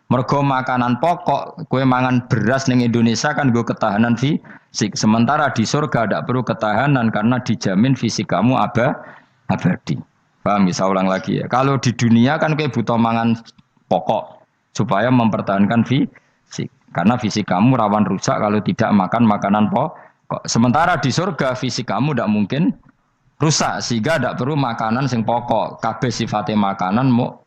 Mergo makanan pokok, kue mangan beras ning Indonesia kan gue ketahanan fisik. Sementara di surga tidak perlu ketahanan karena dijamin fisik kamu abadi. Paham ya? Saya ulang lagi ya. Kalau di dunia kan kue butuh mangan pokok supaya mempertahankan fisik. Karena fisik kamu rawan rusak kalau tidak makan makanan pokok. Sementara di surga fisik kamu tidak mungkin rusak sehingga tidak perlu makanan sing pokok. Kabeh sifatnya makanan mau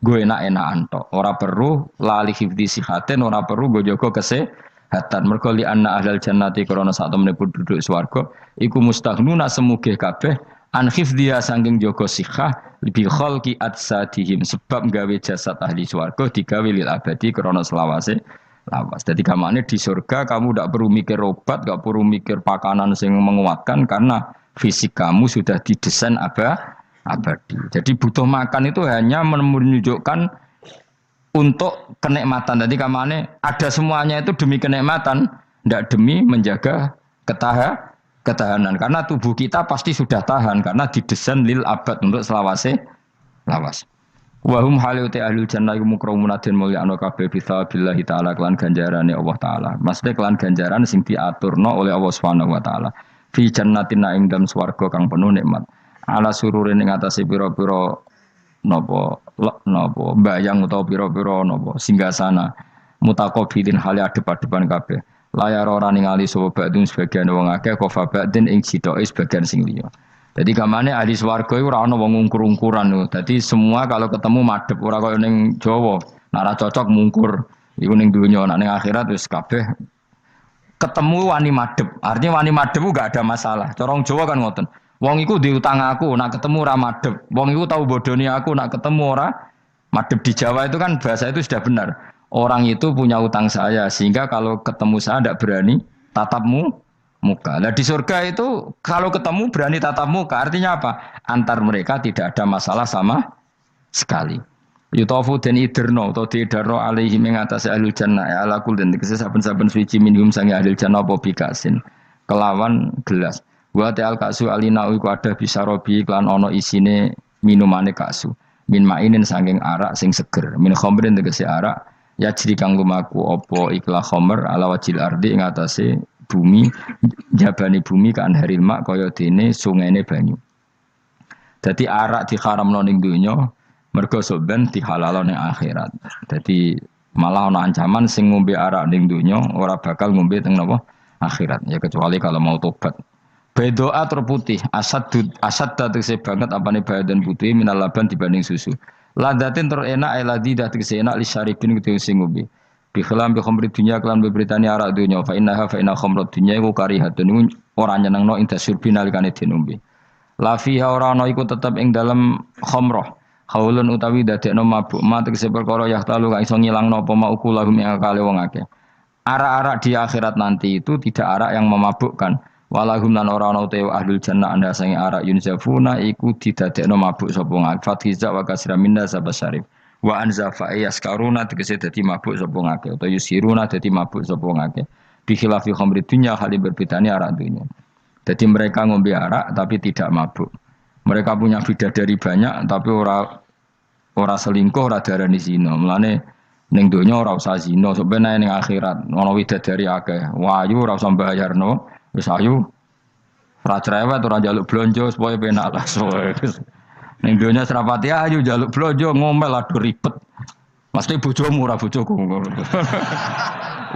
gue enak-enakan tok. Ora perlu lali hifdzi sihatin, ora perlu gue jaga kesehatan. Mergo li anna ahlal jannati krana sak temene penduduk swarga iku mustaghnuna semuge kabeh an hifdziya saking jaga sihah bi khalqi atsadihim sebab gawe jasad ahli swarga digawe lil abadi krana selawase lawas. Jadi kamane di surga kamu tidak perlu mikir obat, tidak perlu mikir pakanan yang menguatkan karena fisik kamu sudah didesain abadi. Jadi butuh makan itu hanya menunjukkan untuk kenikmatan. Jadi kamane ada semuanya itu demi kenikmatan, tidak demi menjaga ketahanan. Karena tubuh kita pasti sudah tahan karena didesain lil abad untuk lawas. Wahum haluti ahlul jannah mukramun den mulyakno kabeh bisabillahi taala kelan ganjarane Allah taala. Maksudnya kelan ganjaran sing diaturno oleh Allah Subhanahu wa taala. Fi jannatin ing dalem swarga kang penuh nikmat. Ala sururin ing atase pira-pira napa bayang utawa pira-pira napa singgasana mutaqabilin hale adep-adepan kabeh. Layar ora ningali sapa ba'dun sebagian wong akeh kofa ba'din ing citoke sebagian sing liya. Jadi kamane ahli swarga iku ora ana wong ngungkur-ungkuran lho. Dadi semua kalau ketemu madhep ora kaya ning Jawa. Nek ora cocok mungkur. Iku ning donya, nek ning akhirat wis kabeh ketemu wani madhep. Artinya wani madhep enggak ada masalah. Cara Jawa kan ngoten. Wong iku diutang aku, nak ketemu ora madhep. Wong iku tau bodoni aku, nak ketemu ora madhep. Di Jawa itu kan bahasa itu sudah benar. Orang itu punya utang saya sehingga kalau ketemu saya tidak berani tatapmu muka. Nah di surga itu kalau ketemu berani tatap muka, artinya apa? Antar mereka tidak ada masalah sama sekali. Yutafu den iderno atau diidarno alaihi ing atase ahlul jannah ya ala kul den saben-saben suci minhum sange ahlul jannah apa bikasin kelawan gelas. Wa ta'al kasu alina iku ada bisa robi klan ana isine minumane kasu. Min mainin saking arak sing seger. Min khamrin tegese arak ya jri kang lumaku apa ikla khamr ala wajil ardi ing atase bumi jabani bumi kan haril mak kaya dene sungene banyu. Dadi arak diharamno ning donya mergo soben dihalalo ning akhirat. Dadi malah ana ancaman sing ngombe arak ning donya ora bakal ngombe teng napa akhirat ya kecuali kalau mau tobat. Bedoa terputih asad tegese banget apane badan putih minal laban dibanding susu. Ladatin terenak eladi dah tegese enak li syaribin kudu sing ngombe. Bi khilam bi khamri dunya kelan beberitani arak dunya fa inna khamrat dunya iku karihatun iku ora nyenengno ing dasyurbi nalikane dinombe. La fiha ora ana iku tetep ing dalem khamrah. Haulun utawi dadekno mabuk ma tegese perkara yahtalu kang iso ngilangno apa mauku lahum ing akale wong akeh. Arak-arak di akhirat nanti itu tidak arak yang memabukkan. Walahum lan ora ana utawa ahlul jannah anda sange arak yunzafuna iku didadekno mabuk sapa ngake fathiza wa kasra minna sabasyarif wa anzafa yaskaruna tegese dadi mabuk sapa ngake utawa yusiruna dadi mabuk sapa ngake bi khilafi khamri dunya hal berbedane arak dunya. Jadi mereka ngombe arak tapi tidak mabuk. Mereka punya bidadari banyak tapi ora selingkuh ora darani zina. Mulane ning donya ora usah zina sampeyan ning akhirat ana bidadari akeh. Wayu ora usah bayarno. Wis ayu ora cerewet ora njaluk blonjo supaya penak lah. Ning donya serapati ayu njaluk blonjo ngomel aduh ribet. Mesti bojomu ora bojoku.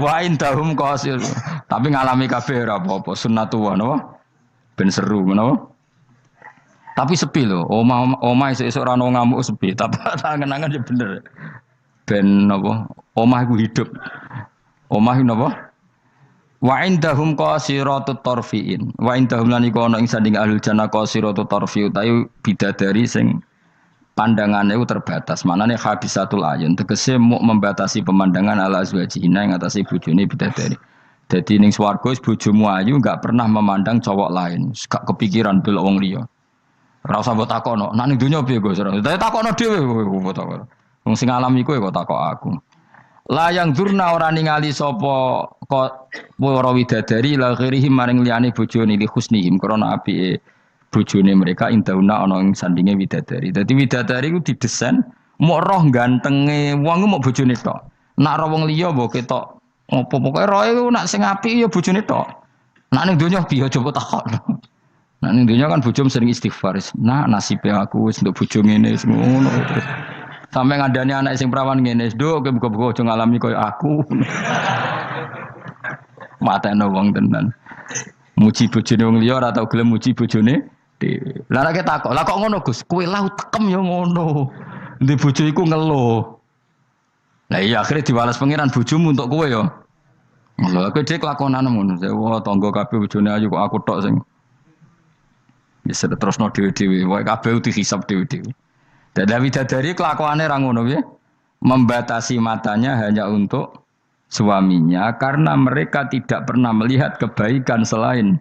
Wa indahum qasil. Tapi ngalami kabeh ora apa-apa sunnatullah napa? Ben seru menapa? Tapi sepi lho. Omah esuk-esuk ora ono ngamuk sepi. Tapi angen-angen ya bener. Ben napa? Omah iku hidup. Omah napa? Wa indahum qasiratut tarfiin. Wa indahum lan iku ana ing sanding ahlul jannah qasiratut tarfi utawi bidadari sing pandangane iku terbatas. Manane habisatul ayun tegese muk membatasi pemandangan ala azwajina ing atase bojone bidadari. Dadi ning swarga bojomu ayu enggak pernah memandang cowok lain. Gak kepikiran delok wong liya. Ora usah mbok takono. Nek ning donya piye Gus? Takono dhewe kowe takon. Wong sing alami kowe kok takok aku. Layang durna ora ningali sapa kok para widadari la ghirihim maring liyane bojone li husnihim krana apike bojone mereka indauna ana ing sandinge widadari. Dadi widadari ku didesain mok roh gantenge wong mok bojone tok. Nak ro wong liya mbok ketok opo pokoke roe ku nak sing apik ya bojone tok. Nak ning donya piye coba takokno. Nak ning donya kan bojom sering istighfar. Nah nasibe aku wis nduk bojo ngene wis ngono terus. Sampai ngandani anak sing perawan ngene, "Nduk kowe buka-buka aja ngalami koyo aku." Mateno wong tenan. Muji bojone wong liya ora tau gelem muji bojone dhewe. Lah nek takok, "Lah kok ngono, Gus? Kowe lau tekem ya ngono." Ndek bojo iku ngeluh. Lah iya akhirnya diwales pangeran bojomu untuk kowe ya. Lha kowe dhek lakonane ngono. Wah tangga kabeh bojone ayu kok aku tok sing wis terusno dhewe-dhewe. Wae kabeh dihisab dhewe-dhewe. Dawi dadari kelakuane ra ngono piye? Membatasi matanya hanya untuk suaminya karena mereka tidak pernah melihat kebaikan selain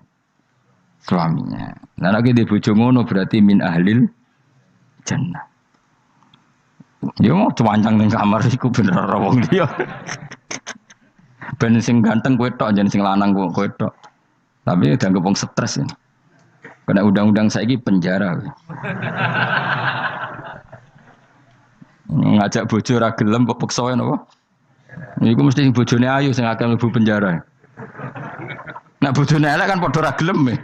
suaminya. Nah nek di bojo ngono berarti min ahlil jannah. Yo mau cuancang ning kamar iku bener ora wong liya. Ben sing ganteng kowe tok jan sing lanang kowe tok. Tapi dianggep wong stres ya. Kena undang-undang saiki penjara. Ngajak bojo ora gelem kok peksa napa? Iku mesti bojone ayu sing akeh mlebu penjara. Nek bojone elek kan padha ora gelem.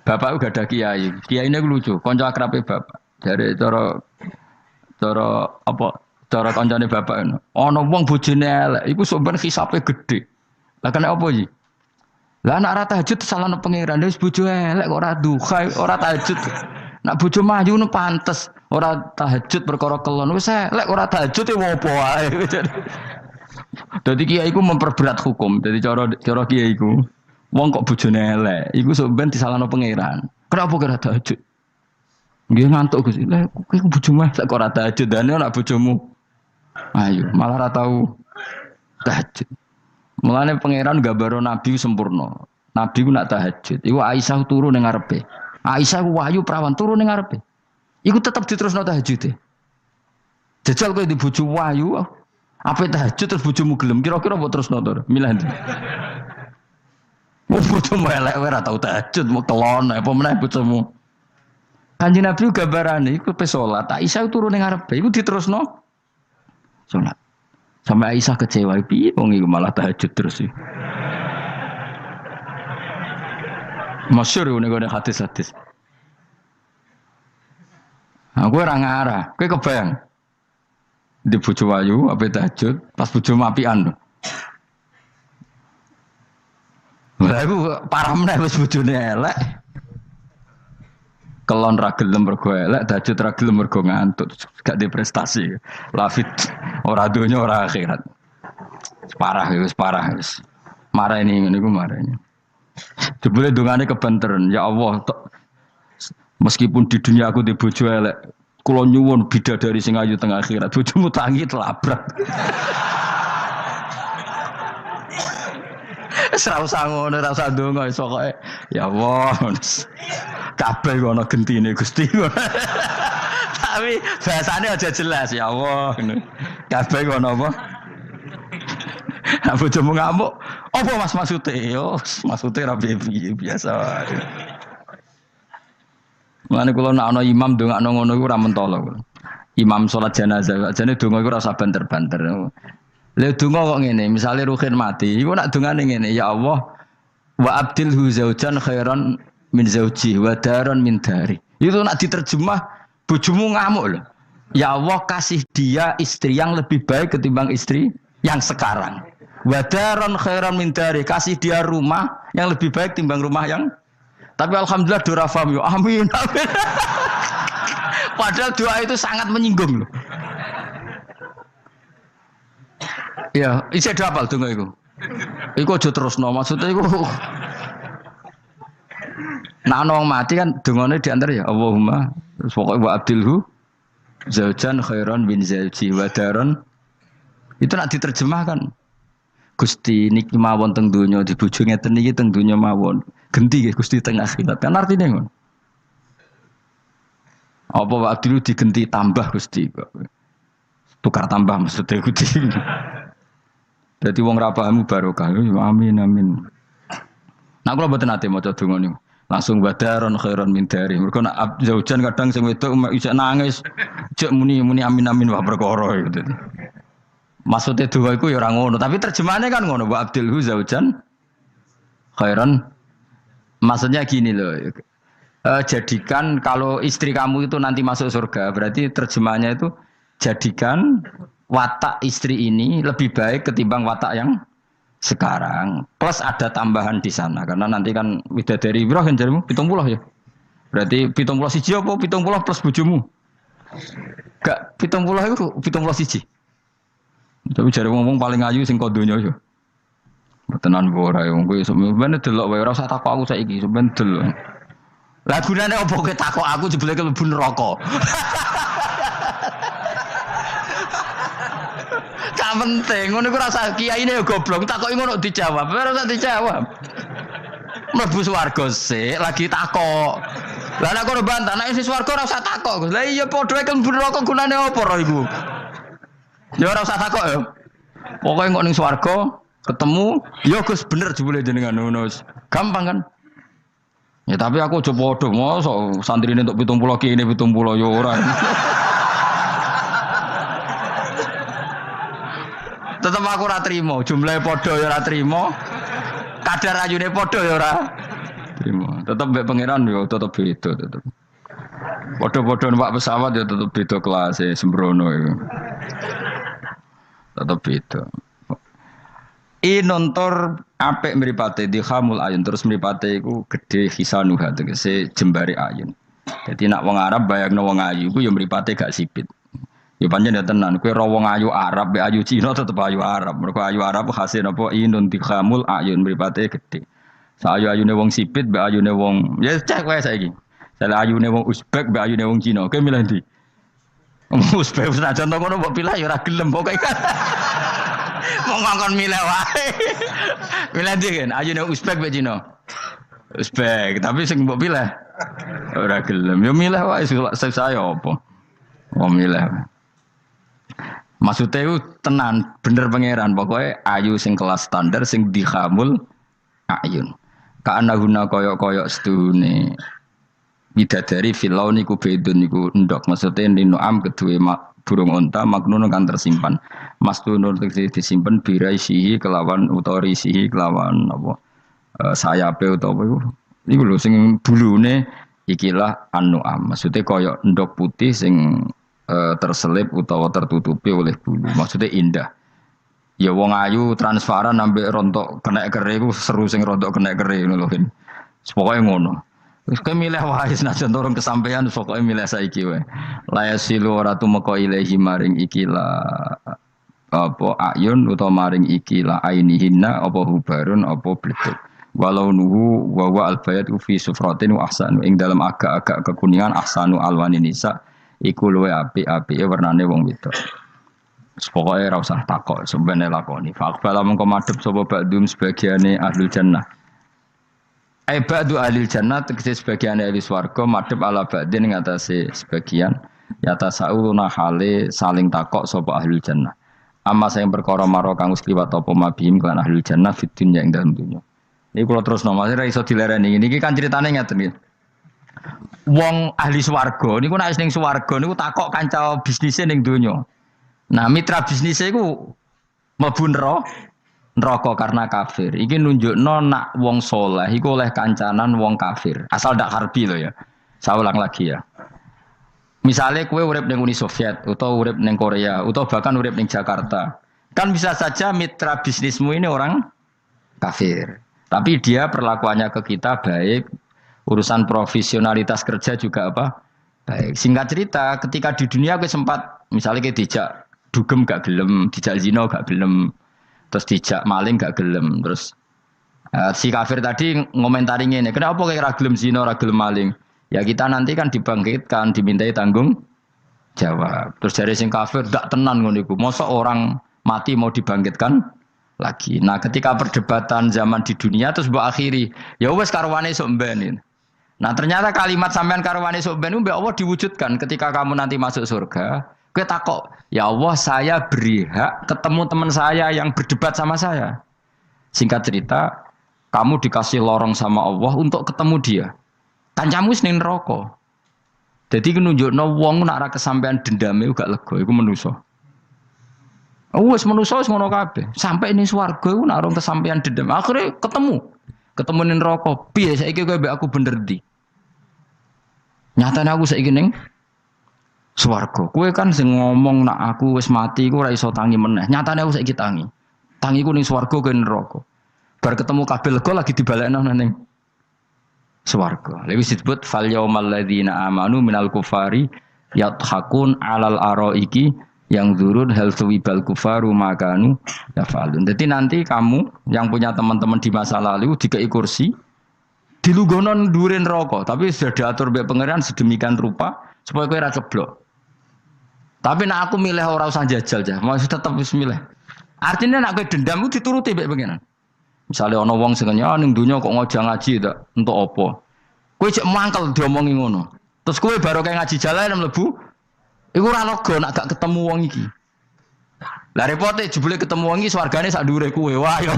Bapak uga ada kiai. Kiai ini lucu, kanca akrabe bapak. Dari cara apa? Cara kancane bapak ngono. Ana wong bojone elek, iku sok ben hisabe gedhe. Lah kena apa iki? Lah anak ora tahajud salahno pangeran, wis bojo elek kok ora duha, ora tahajud. Nak bojo maju nu pantes, ora tahajud perkara kelon. Wis elek ora tahajud e opo wae. Dadi kiai iku memperberat hukum. Dadi cara kiai iku wong kok bojone elek, iku sok ben disalahno pangeran. Kenapa kira tahajud? Nggih ngantuk Gus. Lah kowe bojomu elek kok ora tahajud, dane ora bojomu. Ayo, malah ora tau tahajud. Mulane pangeran gambaro nabi sempurna. Nabi ku nak tahajud. Iku Aisyah turu ning ngarepe. Aisyah ku wahyu prawan turu ning ngarepe. Iku tetep diterusno tahajude. Jajal kowe di bojo wahyu, apa tahajud terus bojomu gelem kira-kira mbok terusno to? Milih ndi? Bojomu elek ora tau tahajud, mau kelon apa meneh bojomu. Kanjeng Nabi gambarane iku pe salat. Aisyah turu ning ngarepe, iku diterusno salat. Sampai Aisyah kecewa, piye wong iku malah tahajud terus sih. Masyhur ngene hadis-hadis. Aku ora ngarah, kowe kebayang. Di bojo ayu ape tahajud, pas bojo apian. Lah iku parah meneh wis bojone elek. Kelon ra gelem mergo elek, tahajud ra gelem mergo ngantuk, gak di prestasi. Lafit ora donya ora akhirat. Parah wis parah wis. Marani ngene iku marani. Jebule dongane kebenteran, ya Allah, meskipun di dunia aku di bojo elek, kula nyuwun bidadari sing ayu teng akhirat, bojomu tangi telabrak. Ora usah ngono, ora usah ndonga wis pokoke ya Allah. Kabeh ana gentine Gusti. Tapi bahasane aja jelas ya Allah ngono. Kabeh ana apa? Aku bojomu ngamuk. Apa Mas maksude? Yo, maksude ra piye biasa. Mulane kula nek ana imam ndongakno ngono iku ora mentolo. Imam salat jenazah, jane donga iku ora usah banter-banter. Lha donga kok ngene, misale Ruhin mati, iku nak dongane ngene, ya Allah wa abdilhu zaujan khairan min zauji wa daron min dari. Itu nak diterjemah bojomu ngamuk loh. Ya Allah kasih dia istri yang lebih baik ketimbang istri yang sekarang. Wa daron khairan min dari, kasih dia rumah yang lebih baik timbang rumah yang. Tapi alhamdulillah doa faham yo. Amin. Amin. Padahal doa itu sangat menyinggung loh. Ya, isih hafal donga iku. Iku aja terusno, maksudnya iku. Nah, wong mati kan dongane di antara ya Allahumma pokoke wa abdilhu zaujan khairan bin zauji wa daron. Itu nak diterjemahkan. Gusti niki mawon teng donya di bojo ngeten iki teng donya mawon. Genti nggih Gusti teng akhirat. Kan artine ngono. Apa wa abdilhu digenti tambah Gusti kok. Tukar tambah maksudnya Gusti. Jadi wong ra paham barokah. Amin amin. Nah kula mboten ate maca donga niku. Langsung badaron khairon min dari. Mergo nak zaujan kadang sing wedok iso nangis, cek muni amin amin wah perkara gitu. Maksudnya dua iku ya ora ngono, tapi terjemahannya kan ngono, wa abdilhu zaujan khairon. Maksudnya gini loh. Jadikan kalau istri kamu itu nanti masuk surga, berarti terjemahannya itu jadikan watak istri ini lebih baik ketimbang watak yang sekarang. Plus ada tambahan di sana karena nanti kan widadari piro kan jarimu 70 ya. Berarti 71 apa 70 plus bojomu? Gak 70 itu 71. Tapi jare ngomong paling ayu sing kok donya ya. Tenan ora ya kowe sampeyan delok wae ora usah takok aku saiki sampeyan delok. Lah gunane opo kowe takok aku jebule mlebu neraka. Gak penting, ngono iku rasa kiyaine ya goblok, takoki ngono dijawab, ora usah dijawab. Mlebu swarga sik, lagi takok. Lah nek kono bantah, nek isi swarga ora usah takok. Lah iya padha iku mlebu neraka gunane apa ora iku? Ya ora usah takok ya. Pokoke kok ning swarga ketemu, ya Gus bener jebule jenengan ngono. Gampang kan? Ya tapi aku aja padha, mosok santrine entuk 70 kene 70 ya ora. Tetep aku ora trimo, jumlahe padha ya ora trimo. Kadar ayune padha ya ora trimo. Tetep mbek pangeran ya tetep beda tetep. Padha-padha numpak pesawat ya tetep beda kelas sembrono iku. Tetep beda. Nontor apik mripate dikhamul ayun terus mripate iku gedhe hisanuha tegese jembare ayun. Dadi nak wong Arab bayangno wong ayu iku ya mripate gak sipit. Ya pancen ya tenan, kowe ro wong ayu Arab be ayu Cina tetep ayu Arab. Mergo ayu Arab hasil napa inun dikhamul ayun mripate gedhe. Sa-ayu-ayune wong sipit be ayune wong ya cek wae saiki. Sale ayune wong Uzbek be ayune wong Cina. Kowe milih ndi? Uzbek senajan to ngono mbok pilih ya ora gelem pokoke. Wong ngongkon milih wae. Milih ndi kan? Ayune Uzbek be Cina. Uzbek, tapi sing mbok pilih ora gelem. Ya milih wae saya apa? Wong milih. Maksudnya itu tenan, bener pangeran. Pokoknya ayu sing kelas standar, sing dikhamul ayun. Karena guna koyok-koyok setuhune. Bidadari filau niku bedun niku endok. Maksudnya ninu'am kedua burung unta, maknun kan tersimpan. Mastunun disimpan biraisihi kelawan utorisihi kelawan apa sayape utawa apa itu. Iku lho sing bulune ikilah an-nu'am. Maksudnya koyok endok putih sing terselip utawa tertutupi oleh bulu. Maksudnya indah. Ya wong ayu transparan ambek rontok kena kere iku seru sing rontok kena kere ngono lho. Pokoke ngono. Wis kowe milih wae senajan turun kesampaian pokoke milih saiki wae. La yasilu ora tumeka ilahi maring ikila apa ayun utawa maring ikila ainihinna apa hubarun apa bletuk. Walau nuhu wa wa albayat fi sufratin wa ahsanu ing dalam agak-agak kekuningan ahsanu alwanin nisa iku luwe apik-apike warnane wong wedok. Pokoke ora usah takok, sampeyan lakoni. Faqbala mengko madhep sapa ba'dum sebagiane ahlul jannah. Ba'du ahlil jannah tegese sebagiane ahli swarga madhep ala ba'din ing atase sebagian yata sauna hale saling takok sapa ahlul jannah. Amma sing perkara maro kang wis kliwat apa mabihim kan ahlul jannah fid dunya ing dalem dunya. Iki kula terus nomase ra iso dilereni. Niki kan critane ngeten iki. Wong ahli swarga niku nek ning swarga niku takok kanca bisnise ning donya. Nah, mitra bisnise iku mlebu neraka karena kafir. Iki nunjukno nak wong saleh iku oleh kancanan wong kafir. Asal ndak harbi lho ya. Saya ulang lagi ya. Misalnya kowe urip ning Uni Soviet utawa urip ning Korea utawa bahkan urip ning Jakarta. Kan bisa saja mitra bisnismu ini orang kafir. Tapi dia perlakuannya ke kita baik. Urusan profesionalitas kerja juga apa? Baik. Singkat cerita, ketika di dunia gue sempat, misalnya kayak dijak dugem gak gelem, dijak zina gak gelem, terus dijak maling gak gelem, terus si kafir tadi ngomentari ngene, kenapa kayak ragilem zina, ragilem maling? Ya kita nanti kan dibangkitkan, dimintai tanggung jawab. Terus dari sing kafir gak tenan ngono iku. Mosok orang mati mau dibangkitkan lagi. Nah, ketika perdebatan zaman di dunia terus mbok akhiri, ya wis karwane sok mben. Nah ternyata kalimat sampean karwane sok ben mbek Allah diwujudkan ketika kamu nanti masuk surga. Kowe takok, ya Allah saya beri hak ketemu teman saya yang berdebat sama saya. Singkat cerita, kamu dikasih lorong sama Allah untuk ketemu dia. Kancamu wis ning neraka. Dadi nunjukno wong nak ora kesampean dendame gak lega iku manusa. Wis manusa wis ngono kabeh. Sampai ning swarga iku nak ora kesampean dendam. Akhire ketemu ning neraka. Piye saiki kowe mbek aku bener ndi? Nyatane aku saiki ning swarga. Kowe kan sing ngomong nak aku wis mati iku ora iso tangi meneh. Nyatane aku saiki tangi. Tangiku ning swarga kowe neraka. Bar ketemu kabeh lega lagi dibalekno ning swarga. Lha wis disebut fal yaumal ladzina amanu minal kufari yadhakun alal araiki yang zurun hal suwibal kufaru makanu yafalun. Jadi nanti kamu yang punya teman-teman di masa lalu dikei kursi dilunggono dhuwure neraka, tapi sudah diatur mbek pangeran sedemikian rupa supaya kowe ora ceblok. Tapi nek aku milih ora usah jajal jah, mau tetep wis milih. Artinya nek kowe dendam ku dituruti mbek pangeran. Misale ana wong sing ning donya kok ngojo ngaji ta, entuk apa? Kowe cek mangkel diomongi ngono. Terus kowe baru kayak ngaji jalan mlebu iku ora lega nek gak ketemu wong iki. Lah repote jebule ketemu wong iki swargane sak dhuwure kowe. Wah yo.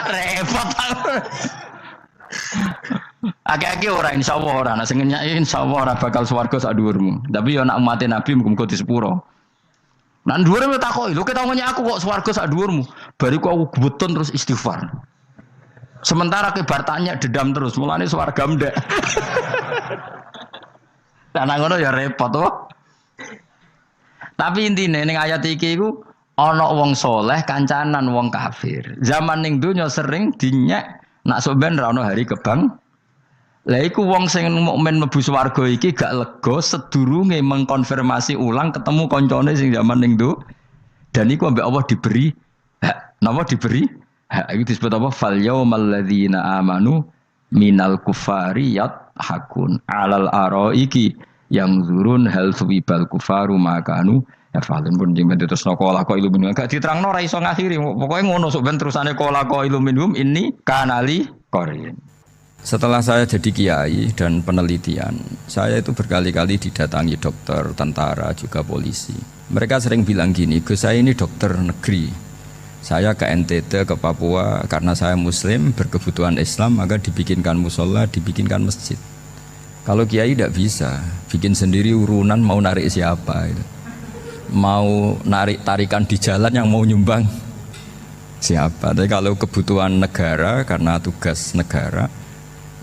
Repot. Akeh-akeh ora insyaallah ora, nek sing nyai insyaallah ora bakal swarga sak dhuwurmu. Tapi yo nek umat Nabi muga-muga disepuro. Nek dhuwure me takoki, lho ketemu aku kok swarga sak dhuwurmu. Bariku aku gebetun terus istighfar. Sementara kebar tanya dendam terus, mulane swarga ndek. Karena ngono ya repot tuh. Tapi intine ning ayat iki iku ana wong soleh kancanan wong kafir. Zaman ning donya sering dinyek nak sampean ra ono hari kebang. Lah iku wong sing mukmin mlebu swarga iki gak lega sedurunge mengkonfirmasi ulang ketemu koncone sing zaman ning do. Dan iku ambek Allah diberi hak. Napa diberi? Hak iku disebut apa? Fal yaumal ladzina amanu minal kufari hakun alal araiki yang zurun hal suwibal kufaru makanu ya falun pun jeng terus nokola ko iluminum gak diterangno ora iso ngakhiri pokoke ngono sok ben terusane kola ko iluminum ini kanali korin. Setelah saya jadi kiai dan penelitian, saya itu berkali-kali didatangi dokter, tentara, juga polisi. Mereka sering bilang gini, Gus saya ini dokter negeri. Saya ke NTT, ke Papua, karena saya muslim, berkebutuhan Islam, maka dibikinkan musola, dibikinkan masjid. Kalau kiai tidak bisa, bikin sendiri urunan mau narik siapa. Gitu. Mau narik tarikan di jalan yang mau nyumbang siapa. Tapi kalau kebutuhan negara, karena tugas negara,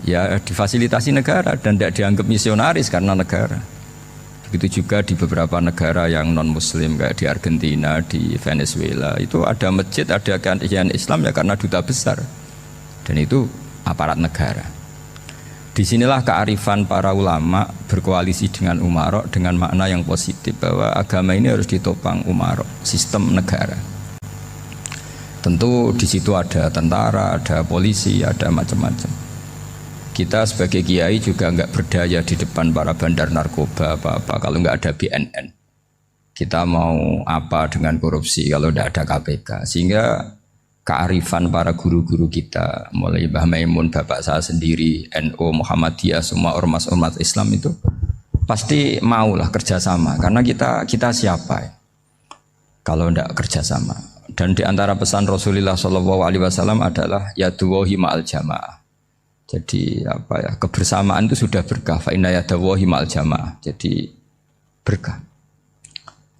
ya difasilitasi negara dan tidak dianggap misionaris karena negara. Begitu juga di beberapa negara yang non-muslim kayak di Argentina, di Venezuela itu ada masjid, ada kajian Islam ya karena duta besar dan itu aparat negara. Disinilah kearifan para ulama berkoalisi dengan umarok dengan makna yang positif bahwa agama ini harus ditopang umarok, sistem negara. Tentu di situ ada tentara, ada polisi, ada macam-macam. Kita sebagai kiai juga enggak berdaya di depan para bandar narkoba apa-apa kalau enggak ada BNN. Kita mau apa dengan korupsi kalau enggak ada KPK. Sehingga kearifan para guru-guru kita, mulai Mbah Maimun, bapak saya sendiri, NU, Muhammadiyah, semua ormas-ormas Islam itu pasti maulah kerjasama. Karena kita siapa ya? Kalau enggak kerjasama. Dan di antara pesan Rasulullah SAW adalah yaduwahi ma'al jamaah. Jadi apa ya, kebersamaan itu sudah berkah. Fa inna yadallahi ma'al jamaah. Jadi berkah.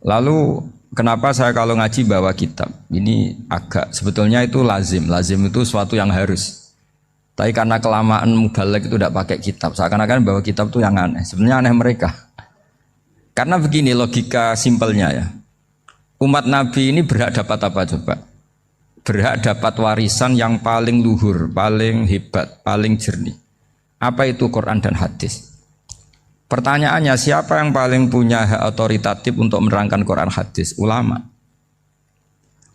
Lalu kenapa saya kalau ngaji bawa kitab? Ini agak sebetulnya itu lazim. Lazim itu suatu yang harus. Tapi karena kelamaan mubalek itu tidak pakai kitab. Seakan-akan bawa kitab itu yang aneh. Sebenarnya aneh mereka. Karena begini logika simpelnya ya. Umat Nabi ini berhak dapat apa coba? Berhak dapat warisan yang paling luhur, paling hebat, paling jernih. Apa itu Quran dan hadis? Pertanyaannya, siapa yang paling punya hak otoritatif untuk menerangkan Quran hadis? Ulama.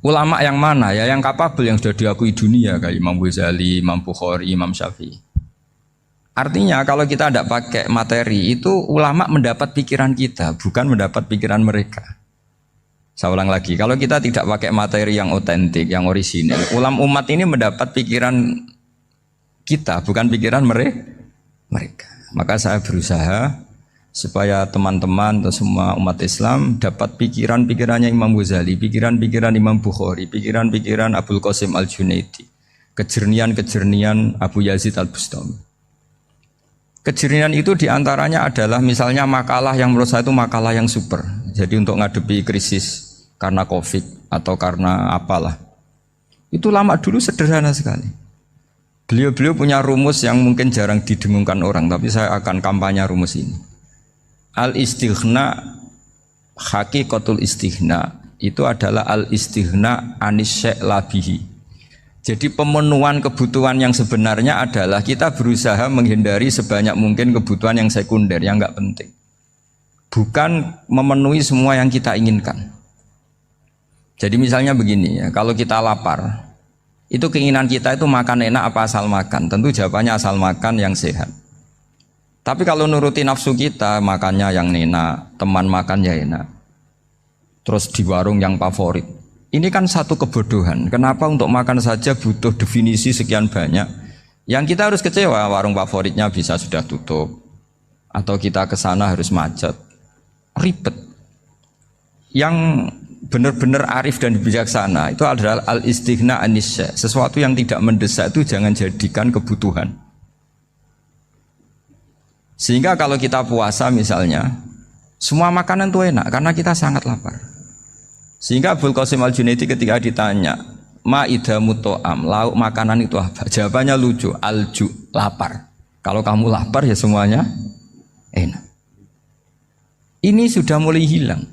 Ulama yang mana? Ya yang kapabel, yang sudah diakui dunia kayak Imam Ghazali, Imam Bukhari, Imam Syafi'i. Artinya kalau kita tidak pakai materi itu ulama mendapat pikiran kita, bukan mendapat pikiran mereka. Saya ulang lagi, kalau kita tidak pakai materi yang otentik, yang orisinil, umat ini mendapat pikiran kita, bukan pikiran mereka. Maka saya berusaha supaya teman-teman atau semua umat Islam dapat pikiran-pikirannya Imam Ghazali, pikiran-pikiran Imam Bukhari, pikiran-pikiran Abul Qasim Al-Junaidi, kejernian-kejernian Abu Yazid Al-Bustami. Kejeniusan itu diantaranya adalah misalnya makalah yang menurut saya itu makalah yang super. Jadi untuk ngadepi krisis karena COVID atau karena apalah. Itu lama dulu sederhana sekali. Beliau-beliau punya rumus yang mungkin jarang didengungkan orang, tapi saya akan kampanye rumus ini. Al-istighna, hakikatul istighna, itu adalah al-istighna anis syai' labihi. Jadi pemenuhan kebutuhan yang sebenarnya adalah kita berusaha menghindari sebanyak mungkin kebutuhan yang sekunder, yang enggak penting. Bukan memenuhi semua yang kita inginkan. Jadi misalnya begini ya, kalau kita lapar, itu keinginan kita itu makan enak apa asal makan? Tentu jawabannya asal makan yang sehat. Tapi kalau nuruti nafsu kita, makannya yang enak, teman makan ya enak. Terus di warung yang favorit. Ini kan satu kebodohan. Kenapa untuk makan saja butuh definisi sekian banyak? Yang kita harus kecewa, warung favoritnya bisa sudah tutup. Atau kita ke sana harus macet. Ribet. Yang benar-benar arif dan bijaksana itu adalah al-istighna anisya. Sesuatu yang tidak mendesak itu jangan jadikan kebutuhan. Sehingga kalau kita puasa misalnya, semua makanan itu enak karena kita sangat lapar. Sehingga Abul Qasim Al-Junaidi ketika ditanya, ma'idamu to'am, lauk makanan itu apa? Jawabannya lucu, alju, lapar. Kalau kamu lapar ya semuanya enak. Ini sudah mulai hilang.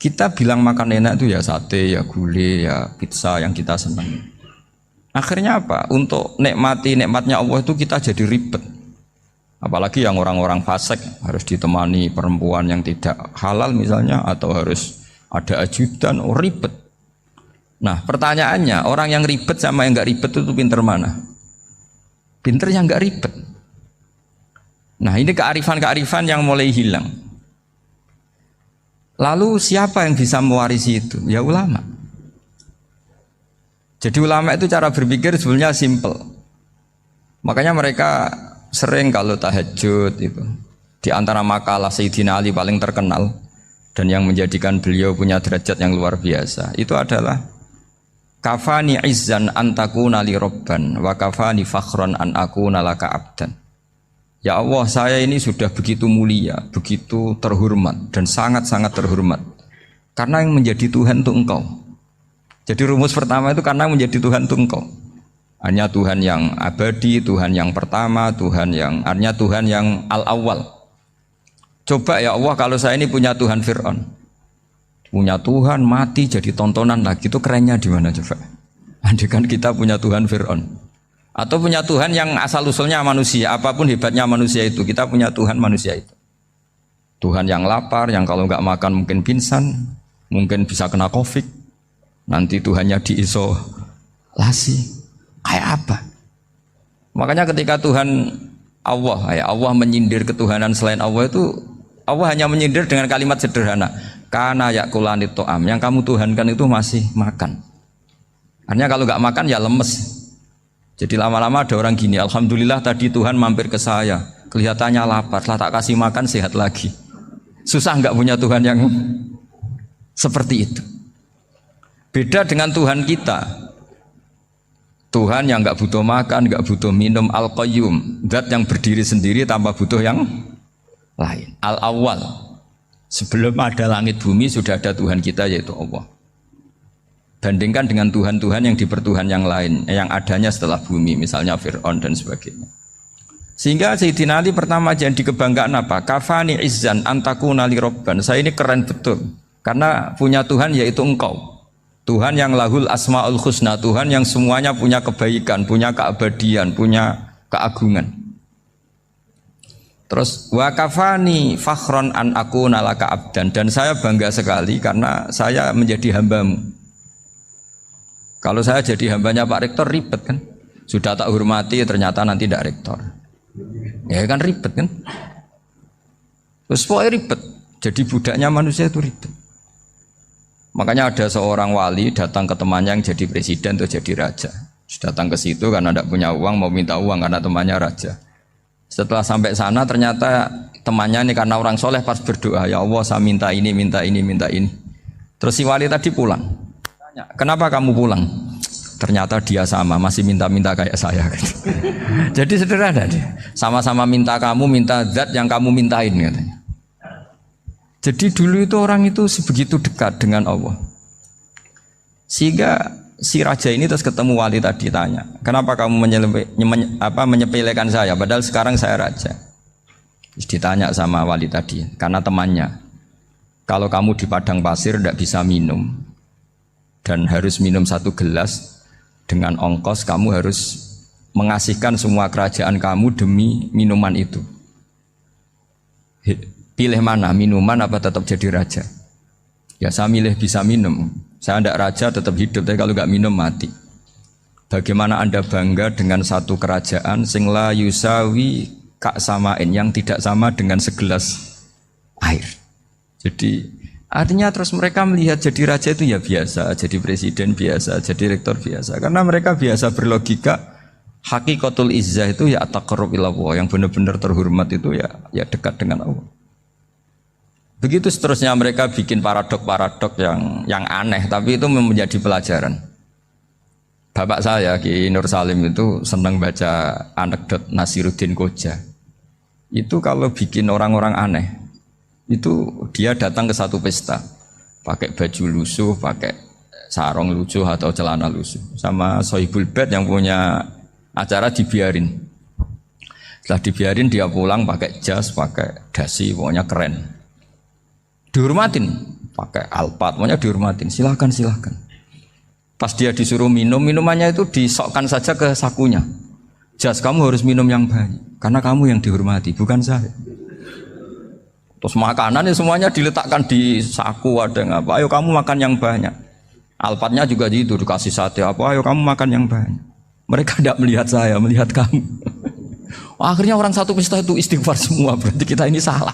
Kita bilang makan enak itu ya sate, ya gulai, ya pizza yang kita senang. Akhirnya apa? Untuk nikmati nikmatnya Allah itu kita jadi ribet. Apalagi yang orang-orang fasik harus ditemani perempuan yang tidak halal misalnya, atau harus ada ajudan, ribet. Nah pertanyaannya, orang yang ribet sama yang nggak ribet itu pinter mana? Pinter yang nggak ribet. Nah ini kearifan-kearifan yang mulai hilang. Lalu siapa yang bisa mewarisi itu? Ya ulama. Jadi ulama itu cara berpikir sebenarnya simple. Makanya mereka sering kalau tahajud itu, di antara makalah Sayyidina Ali paling terkenal dan yang menjadikan beliau punya derajat yang luar biasa, itu adalah kafani izzan antakuna li robban wa kafani fakhran an akuna laka abdan. Ya Allah, saya ini sudah begitu mulia, begitu terhormat dan sangat-sangat terhormat karena yang menjadi Tuhan itu Engkau. Jadi rumus pertama itu karena menjadi Tuhan itu Engkau. Hanya Tuhan yang abadi, Tuhan yang pertama, hanya Tuhan yang al-awwal. Coba ya Allah, kalau saya ini punya Tuhan Fir'aun, punya Tuhan mati jadi tontonan lagi, itu kerennya di mana coba? Andai kan kita punya Tuhan Fir'aun, atau punya Tuhan yang asal usulnya manusia, apapun hebatnya manusia itu, kita punya Tuhan manusia itu. Tuhan yang lapar, yang kalau nggak makan mungkin pingsan, mungkin bisa kena COVID, nanti Tuhannya diisolasi, kayak apa? Makanya ketika Tuhan Allah menyindir ketuhanan selain Allah itu, Allah hanya menyindir dengan kalimat sederhana, kana yakulanit to'am, yang kamu tuhankan itu masih makan. Artinya kalau nggak makan ya lemes. Jadi lama-lama ada orang gini, alhamdulillah tadi Tuhan mampir ke saya, kelihatannya lapar, setelah tak kasih makan sehat lagi. Susah nggak punya Tuhan yang seperti itu. Beda dengan Tuhan kita. Tuhan yang nggak butuh makan, nggak butuh minum, al-qayyum, zat yang berdiri sendiri tanpa butuh yang lain, al-awwal. Sebelum ada langit bumi sudah ada Tuhan kita yaitu Allah. Bandingkan dengan Tuhan-Tuhan yang dipertuhan yang lain, yang adanya setelah bumi, misalnya Fir'aun dan sebagainya. Sehingga Sayyidina Ali pertama jadi kebanggaan apa? Kafani izzan antakuna li robban. Saya ini keren betul karena punya Tuhan yaitu Engkau. Tuhan yang lahul asmaul husna, Tuhan yang semuanya punya kebaikan, punya keabadian, punya keagungan. Terus wa kafani fakhron an akuna laka abdan, dan saya bangga sekali karena saya menjadi hambamu. Kalau saya jadi hambanya Pak Rektor ribet kan? Sudah tak hormati ternyata nanti tidak rektor. Ya kan ribet kan? Terus pokoknya ribet. Jadi budaknya manusia itu ribet. Makanya ada seorang wali datang ke temannya yang jadi presiden atau jadi raja. Datang ke situ karena tidak punya uang, mau minta uang karena temannya raja. Setelah sampai sana ternyata temannya ini karena orang soleh pas berdoa, ya Allah saya minta ini, minta ini, minta ini. Terus si wali tadi pulang. Tanya, kenapa kamu pulang? ternyata dia sama, masih minta-minta kayak saya. Jadi sederhana deh. Sama-sama minta kamu, minta zat yang kamu mintain katanya. Jadi dulu itu orang itu sebegitu dekat dengan Allah. Sehingga si raja ini terus ketemu wali tadi tanya, kenapa kamu menyepelekan saya padahal sekarang saya raja. Terus ditanya sama wali tadi, karena temannya, kalau kamu di padang pasir tidak bisa minum dan harus minum 1 gelas, dengan ongkos kamu harus mengasihkan semua kerajaan kamu demi minuman itu. Pilih mana, minuman apa tetap jadi raja? Ya saya milih bisa minum. Saya tidak raja tetap hidup, tapi kalau nggak minum mati. Bagaimana Anda bangga dengan satu kerajaan sing la yusawi kak samain, yang tidak sama dengan segelas air. Jadi artinya terus mereka melihat jadi raja itu ya biasa, jadi presiden biasa, jadi rektor biasa. Karena mereka biasa berlogika hakikatul izzah itu ya taqarrub ila Allah, yang benar-benar terhormat itu ya dekat dengan Allah. Begitu seterusnya mereka bikin paradok-paradok yang aneh, tapi itu menjadi pelajaran. Bapak saya Ki Nur Salim itu senang baca anekdot Nasiruddin Koja. Itu kalau bikin orang-orang aneh, itu dia datang ke satu pesta, pakai baju lusuh, pakai sarung lusuh atau celana lusuh, sama Sohibul Bait yang punya acara dibiarin. Setelah dibiarin dia pulang pakai jas, pakai dasi, pokoknya keren. Dihormatin, pakai alpat, pokoknya dihormatin. Silakan. Pas dia disuruh minum, minumannya itu disokkan saja ke sakunya. Jas, kamu harus minum yang banyak, karena kamu yang dihormati, bukan saya. Terus makanannya semuanya diletakkan di saku, ada yang apa? Ayo kamu makan yang banyak. Alpatnya juga gitu, dikasih sate apa? Ayo kamu makan yang banyak. Mereka tidak melihat saya, melihat kamu. Akhirnya orang satu pesta itu istighfar semua, berarti kita ini salah.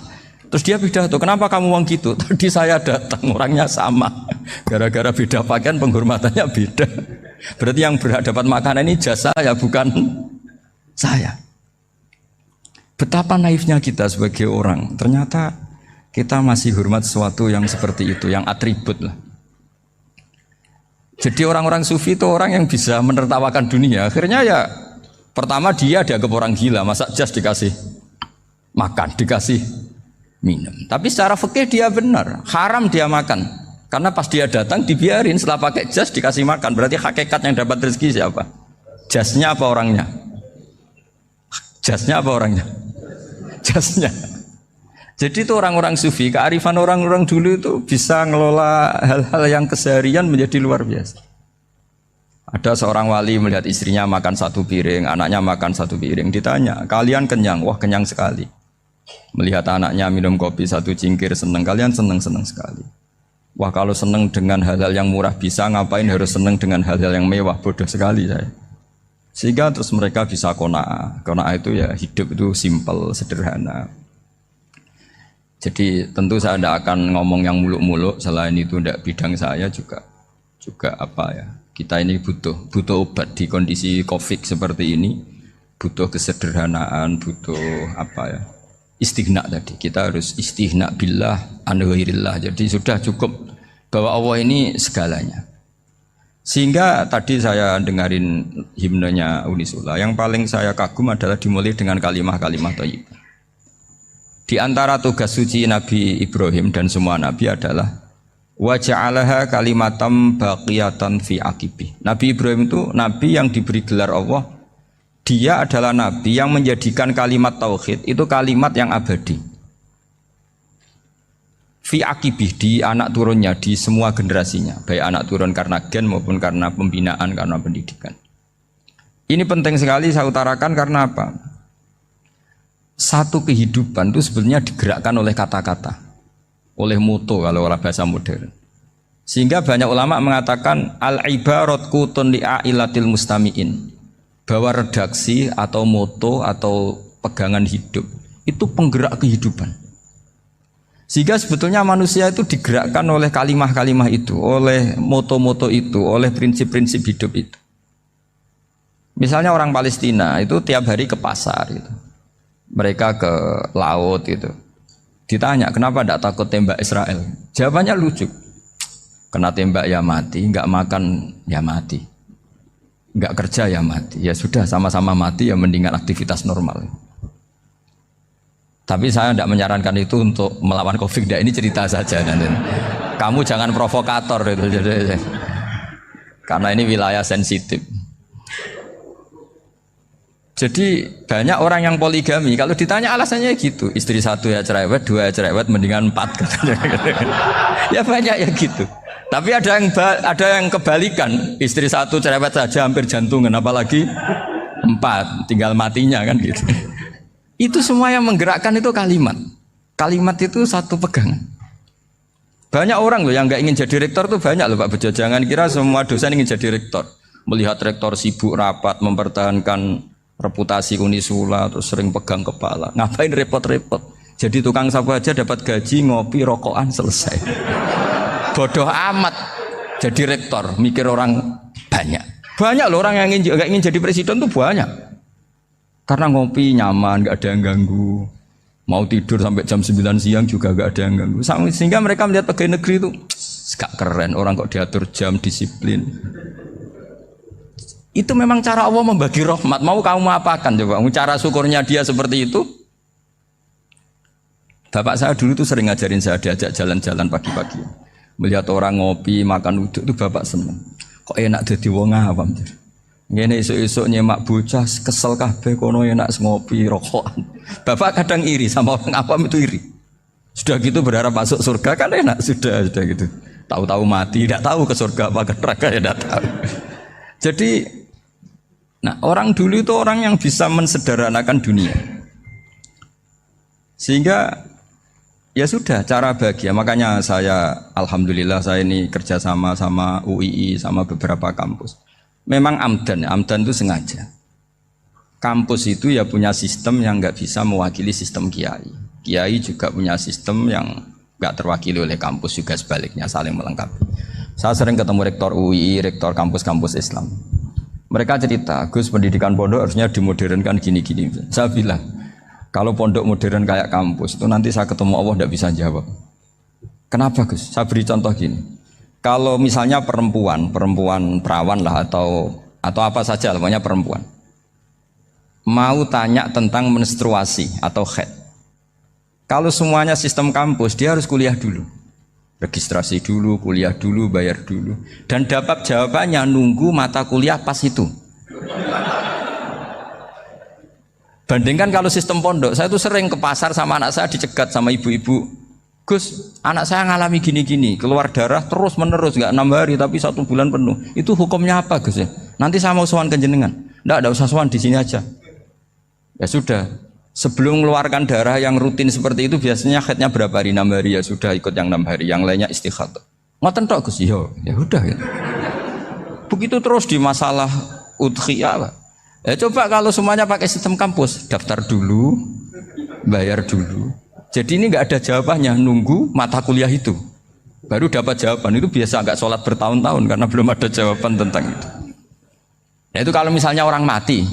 Terus dia pidato, kenapa kamu uang gitu? Tadi saya datang, orangnya sama. Gara-gara beda pakaian, penghormatannya beda. Berarti yang berhak dapat makanan ini jasa ya, bukan saya. Betapa naifnya kita sebagai orang. Ternyata kita masih hormat sesuatu yang seperti itu, yang atribut lah. Jadi orang-orang sufi itu orang yang bisa menertawakan dunia. Akhirnya ya, pertama dia dianggap orang gila, masa jas dikasih makan, dikasih minum. Tapi secara fikih dia benar, haram dia makan. Karena pas dia datang dibiarin, setelah pakai jas dikasih makan. Berarti hakikat yang dapat rezeki siapa? Jasnya apa orangnya? Jasnya apa orangnya? Jasnya. Jadi itu orang-orang sufi, kearifan orang-orang dulu itu bisa ngelola hal-hal yang keseharian menjadi luar biasa. Ada seorang wali melihat istrinya makan 1 piring, anaknya makan 1 piring. Ditanya, kalian kenyang? Wah, kenyang sekali. Melihat anaknya minum kopi 1 cingkir, senang. Kalian senang sekali. Wah, kalau senang dengan hal-hal yang murah bisa, ngapain harus senang dengan hal-hal yang mewah? Bodoh sekali saya. Sehingga terus mereka bisa qanaah. Qanaah itu ya hidup itu simpel, sederhana. Jadi tentu saya tidak akan ngomong yang muluk-muluk, selain itu tidak bidang saya juga apa ya. Kita ini butuh obat di kondisi Covid seperti ini. Butuh kesederhanaan, butuh apa ya? Istighna tadi, kita harus istighna billah an ghairillah. Jadi sudah cukup bahwa Allah ini segalanya. Sehingga tadi saya dengarin himnenya Unisula, yang paling saya kagum adalah dimulai dengan kalimat-kalimat thayyibah. Di antara tugas suci Nabi Ibrahim dan semua nabi adalah wa ja'alaha kalimatam baqiyatan fi aqibi. Nabi Ibrahim itu nabi yang diberi gelar Allah. Dia adalah nabi yang menjadikan kalimat tauhid itu kalimat yang abadi. Fi akibih, di anak turunnya, di semua generasinya, baik anak turun karena gen maupun karena pembinaan, karena pendidikan. Ini penting sekali saya utarakan karena apa? Satu kehidupan itu sebenarnya digerakkan oleh kata-kata, oleh moto kalau orang bahasa modern. Sehingga banyak ulama mengatakan al-ibarat kutun li'ailatil mustami'in, bahwa redaksi atau moto atau pegangan hidup itu penggerak kehidupan. Sehingga sebetulnya manusia itu digerakkan oleh kalimah-kalimah itu, oleh moto-moto itu, oleh prinsip-prinsip hidup itu. Misalnya orang Palestina itu tiap hari ke pasar gitu. Mereka ke laut gitu. Ditanya, kenapa tidak takut tembak Israel? Jawabannya lucu. Kena tembak ya mati, enggak makan ya mati. nggak kerja ya mati. Ya sudah sama-sama mati ya mendingan aktivitas normal. Tapi saya tidak menyarankan itu untuk melawan COVID. Ini cerita saja. Kamu jangan provokator itu. Karena ini wilayah sensitif. Jadi banyak orang yang poligami. Kalau ditanya alasannya gitu, istri satu ya cerewet, dua ya cerewet, mendingan 4. Ya banyak ya gitu. Tapi ada yang kebalikan, istri satu cerewet saja hampir jantungan, apalagi 4, tinggal matinya kan gitu. Itu semua yang menggerakkan itu kalimat. Kalimat itu satu pegangan. Banyak orang loh yang nggak ingin jadi rektor tuh banyak loh Pak Bejo. Jangan kira semua dosen ingin jadi rektor. Melihat rektor sibuk rapat, mempertahankan reputasi Unisula, terus sering pegang kepala. Ngapain repot-repot? Jadi tukang sapu aja dapat gaji, ngopi, rokokan, selesai. Bodoh amat jadi rektor, mikir orang banyak. Banyak loh orang yang nggak ingin jadi presiden tuh banyak. Karena ngopi nyaman, nggak ada yang ganggu. Mau tidur sampai jam 9 siang juga nggak ada yang ganggu. Sehingga mereka melihat pegawai negeri itu gak keren, orang kok diatur jam, disiplin. Itu memang cara Allah membagi rahmat. Mau kamu apakan coba? Cara syukurnya dia seperti itu. Bapak saya dulu tuh sering ngajarin saya, diajak jalan-jalan pagi-pagi. Melihat orang ngopi, makan uduk itu bapak seneng. Kok enak jadi wong awam. Ngene esuk-esuk nyemak bocah kesel kabeh kono enak ngopi rokokan. Bapak kadang iri sama orang awam itu iri. Sudah gitu berharap masuk surga kan enak sudah gitu. Tahu-tahu mati, tidak tahu ke surga apa ke neraka ya tidak tahu. Jadi nah, orang dulu itu orang yang bisa mensederhanakan dunia. Sehingga ya sudah cara bahagia. Makanya saya alhamdulillah saya ini kerjasama sama UII sama beberapa kampus. Memang amdan itu sengaja. Kampus itu ya punya sistem yang nggak bisa mewakili sistem kiai. Kiai juga punya sistem yang nggak terwakili oleh kampus, juga sebaliknya saling melengkapi. Saya sering ketemu rektor UII, rektor kampus-kampus Islam. Mereka cerita, Gus pendidikan pondok harusnya dimodernkan gini-gini. Saya bilang, kalau pondok modern kayak kampus itu nanti saya ketemu Allah tidak bisa jawab. Kenapa Gus? Saya beri contoh gini. Kalau misalnya perempuan perawan lah atau apa saja, namanya perempuan, mau tanya tentang menstruasi atau haid. Kalau semuanya sistem kampus, dia harus kuliah dulu. Registrasi dulu, kuliah dulu, bayar dulu. Dan dapat jawabannya nunggu mata kuliah pas itu. Bandingkan kalau sistem pondok, saya tuh sering ke pasar sama anak saya dicegat sama ibu-ibu. Gus, anak saya ngalami gini-gini, keluar darah terus menerus, nggak 6 hari tapi 1 bulan penuh. Itu hukumnya apa Gus ya? Nanti saya mau sowan ke jenengan. Nggak usah sowan di sini aja. Ya sudah. Sebelum mengeluarkan darah yang rutin seperti itu biasanya haidnya berapa hari? 6 hari ya sudah ikut yang 6 hari, yang lainnya istighatsah. Ngoten tok Gus, ya udah ya. Begitu terus di masalah udhiyah. Ya coba kalau semuanya pakai sistem kampus, daftar dulu, bayar dulu. Jadi ini nggak ada jawabannya, nunggu mata kuliah itu. Baru dapat jawaban, itu biasa nggak sholat bertahun-tahun karena belum ada jawaban tentang itu. Nah itu kalau misalnya orang mati,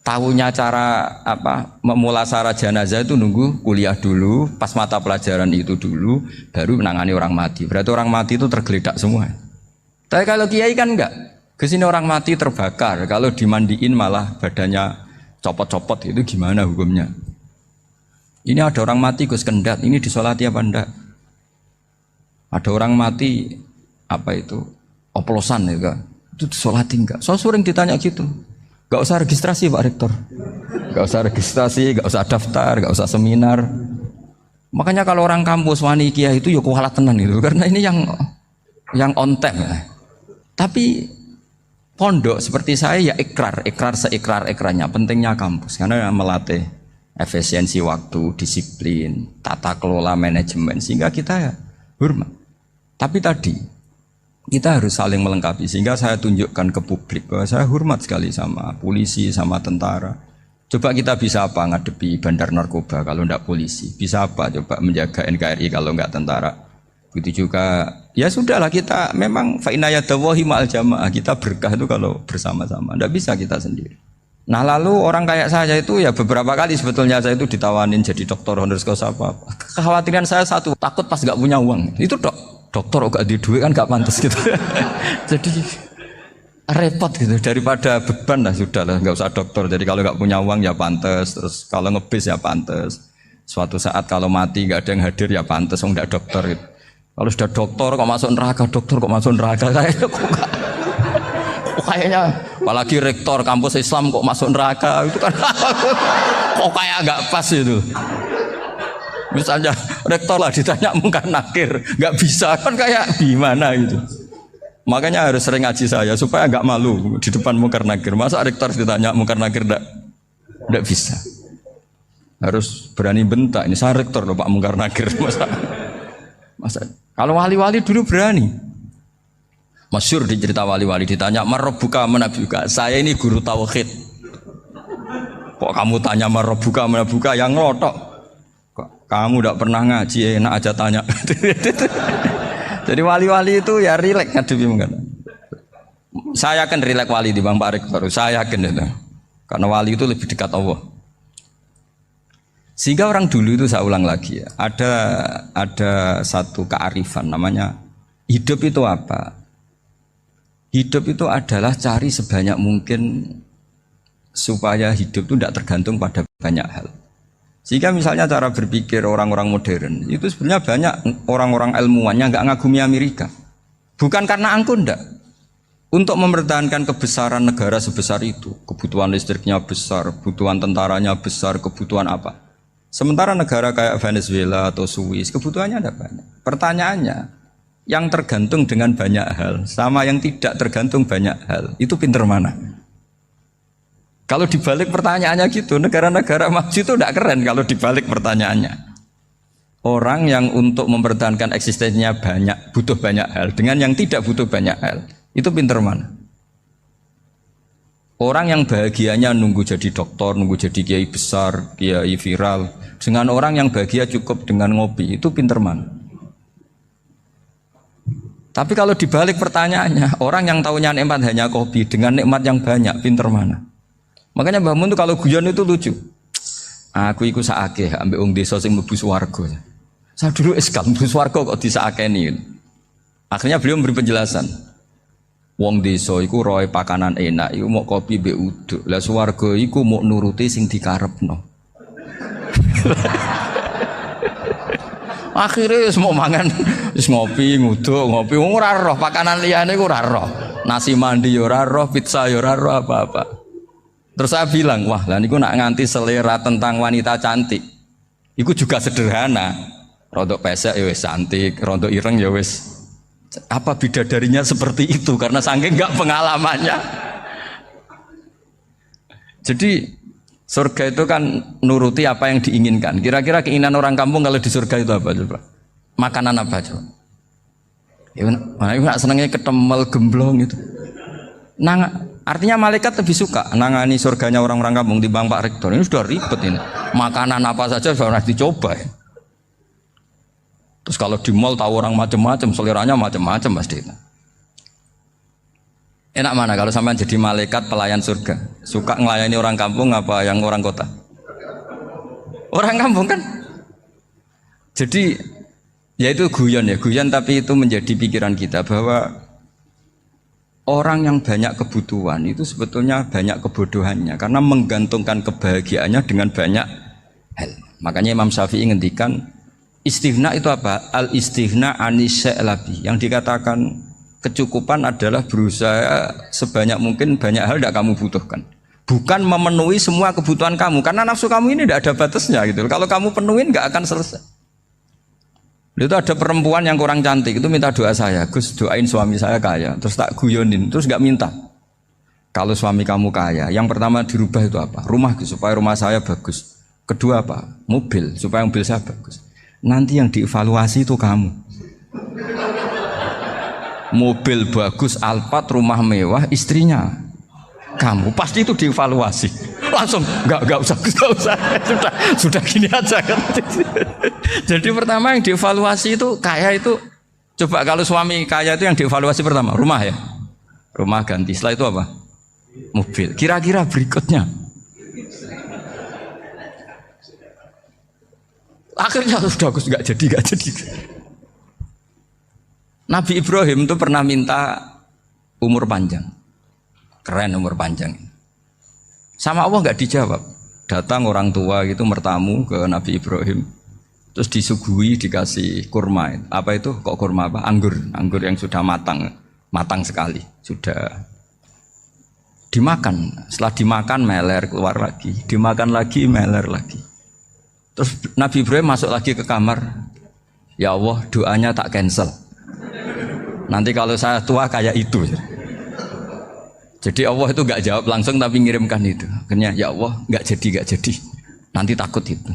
tahunya cara apa memulasara jenazah itu nunggu kuliah dulu, pas mata pelajaran itu dulu, baru menangani orang mati. Berarti orang mati itu tergeledak semua. Tapi kalau kiai kan enggak. Kesini orang mati terbakar, kalau dimandiin malah badannya copot-copot, itu gimana hukumnya? Ini ada orang mati Gus Kendat, ini disolati apa enggak? Ada orang mati apa itu oplosan ya kan? Itu disolati enggak? So sering ditanya gitu. Gak usah registrasi Pak Rektor, gak usah registrasi, gak usah daftar, gak usah seminar. Makanya kalau orang kampus wani kiai itu ya kualat tenan itu, karena ini yang on time ya. Tapi pondok seperti saya ya ikrar seikrar-ikrarnya pentingnya kampus karena melatih efisiensi waktu, disiplin, tata kelola manajemen sehingga kita ya hormat. Tapi tadi kita harus saling melengkapi sehingga saya tunjukkan ke publik bahwa saya hormat sekali sama polisi, sama tentara. Coba kita bisa apa ngadepi bandar narkoba kalau enggak polisi? Bisa apa coba menjaga NKRI kalau enggak tentara? Begitu juga ya sudahlah kita memang fa inna yadallahi ma'al jamaah, kita berkah itu kalau bersama-sama. Enggak bisa kita sendiri. Nah lalu orang kayak saya itu ya beberapa kali sebetulnya saya itu ditawanin jadi dokter honoris causa apa. Kekhawatiran saya satu, takut pas nggak punya uang. Itu dokter gak di duit kan gak pantas gitu. repot gitu, daripada beban lah sudah lah, nggak usah dokter. Jadi kalau nggak punya uang ya pantes, terus kalau ngebis ya pantes. Suatu saat kalau mati nggak ada yang hadir ya pantes, nggak dokter gitu. Kalau sudah dokter kok masuk neraka, dokter kok masuk neraka, kayaknya apalagi rektor kampus Islam kok masuk neraka itu kan kok kayak nggak pas itu. Misalnya rektor lah ditanya mungkar nakir, nggak bisa kan kayak gimana gitu. Makanya harus sering ngaji saya supaya nggak malu di depan mungkar nakir. Masa rektor ditanya mungkar nakir nggak bisa. Harus berani bentak. Ini saya rektor loh Pak mungkar nakir. Masa kalau wali-wali dulu berani. Masyhur di cerita wali-wali ditanya marabbuka manabuka. Saya ini guru tauhid. Kok kamu tanya marabbuka manabuka yang ngelotok? Kamu tidak pernah ngaji enak aja tanya. Jadi wali-wali itu ya rileks ngadepi mungkin. Saya akan rileks wali di Bang Pak Rektor. Saya yakin itu. Karena wali itu lebih dekat Allah. Sehingga orang dulu itu saya ulang lagi ya. Ada satu kearifan namanya hidup itu apa? Hidup itu adalah cari sebanyak mungkin supaya hidup itu tidak tergantung pada banyak hal. Sehingga misalnya cara berpikir orang-orang modern itu sebenarnya banyak orang-orang ilmuwan yang nggak ngagumi Amerika. Bukan karena angkuh ndak. Untuk mempertahankan kebesaran negara sebesar itu, kebutuhan listriknya besar, kebutuhan tentaranya besar, kebutuhan apa. Sementara negara kayak Venezuela atau Swiss kebutuhannya ada banyak. Pertanyaannya, yang tergantung dengan banyak hal sama yang tidak tergantung banyak hal, itu pinter mana? Kalau dibalik pertanyaannya gitu, negara-negara maju itu tidak keren kalau dibalik pertanyaannya. Orang yang untuk mempertahankan eksistensinya banyak, butuh banyak hal, dengan yang tidak butuh banyak hal, itu pinter mana? Orang yang bahagianya nunggu jadi dokter, nunggu jadi kiai besar, kiai viral, dengan orang yang bahagia cukup dengan ngopi, itu pinter mana? Tapi kalau dibalik pertanyaannya, orang yang tahunya nikmat hanya kopi, dengan nikmat yang banyak, pinter mana? Makanya Mbah Mun itu kalau guyon itu lucu. Aku iku sakake ambek wong desa sing mlebu swarga. Saya dulu eskal mlebu swarga kok disakeni. Akhirnya beliau memberi penjelasan. Wong desa iku roe pakanan enak, iku mau kopi mbek uduk. Lah swarga iku mau nuruti sing dikarepno. Akhirnya wis mau mangan, wis ngopi, nguduk, ngopi ora roh pakanan liyane iku ora roh. Nasi mandi ya ora roh, pizza ya ora roh apa-apa. Terus saya bilang, wah lah niku nak nganti selera tentang wanita cantik. Iku juga sederhana. Rodok pesek ya wis cantik, rodok ireng ya wis. Apa bidadarinya seperti itu karena saking enggak pengalamannya. Jadi surga itu kan nuruti apa yang diinginkan. Kira-kira keinginan orang kampung kalau di surga itu apa coba? Makanan apa coba? Ya nak senengnya ketemel gemblong itu. Artinya malaikat lebih suka nangani surganya orang-orang kampung di Bang Pak Rektor. Ini sudah ribet ini. Makanan apa saja sudah pernah dicoba ya. Terus kalau di mall tahu orang macam-macam, seleranya macam-macam pasti itu. Enak mana kalau sampai jadi malaikat pelayan surga? Suka ngelayani orang kampung apa yang orang kota? Orang kampung kan? Jadi ya itu guyon ya, guyon tapi itu menjadi pikiran kita bahwa orang yang banyak kebutuhan itu sebetulnya banyak kebodohannya karena menggantungkan kebahagiaannya dengan banyak hal. Makanya Imam Syafi'i ngendikan istighna itu apa? Al istighna anisya'labi. Yang dikatakan kecukupan adalah berusaha sebanyak mungkin banyak hal tidak kamu butuhkan. Bukan memenuhi semua kebutuhan kamu karena nafsu kamu ini tidak ada batasnya gitu. Kalau kamu penuhin nggak akan selesai. Itu ada perempuan yang kurang cantik itu minta doa saya, Gus doain suami saya kaya, terus tak guyonin, terus nggak minta. Kalau suami kamu kaya, yang pertama dirubah itu apa? Rumah supaya rumah saya bagus. Kedua apa? Mobil supaya mobil saya bagus. Nanti yang dievaluasi itu kamu. Mobil bagus, Alphard, rumah mewah, istrinya kamu pasti itu dievaluasi. Langsung nggak usah sudah gini aja kan. Jadi pertama yang dievaluasi itu kaya itu coba kalau suami kaya itu yang dievaluasi pertama rumah ya, rumah ganti. Setelah itu apa? Mobil. Kira-kira berikutnya akhirnya sudah nggak jadi. Nabi Ibrahim itu pernah minta umur panjang. Keren umur panjang. Sama Allah nggak dijawab. Datang orang tua gitu mertamu ke Nabi Ibrahim. Terus disuguhi dikasih kurma. Apa itu? Kok kurma apa? Anggur. Anggur yang sudah matang. Matang sekali. Sudah dimakan. Setelah dimakan meler keluar lagi. Dimakan lagi meler lagi. Terus Nabi Ibrahim masuk lagi ke kamar. Ya Allah, doanya tak cancel. Nanti kalau saya tua kayak itu. Jadi Allah itu nggak jawab langsung tapi ngirimkan itu. Akhirnya ya Allah nggak jadi. Nanti takut itu.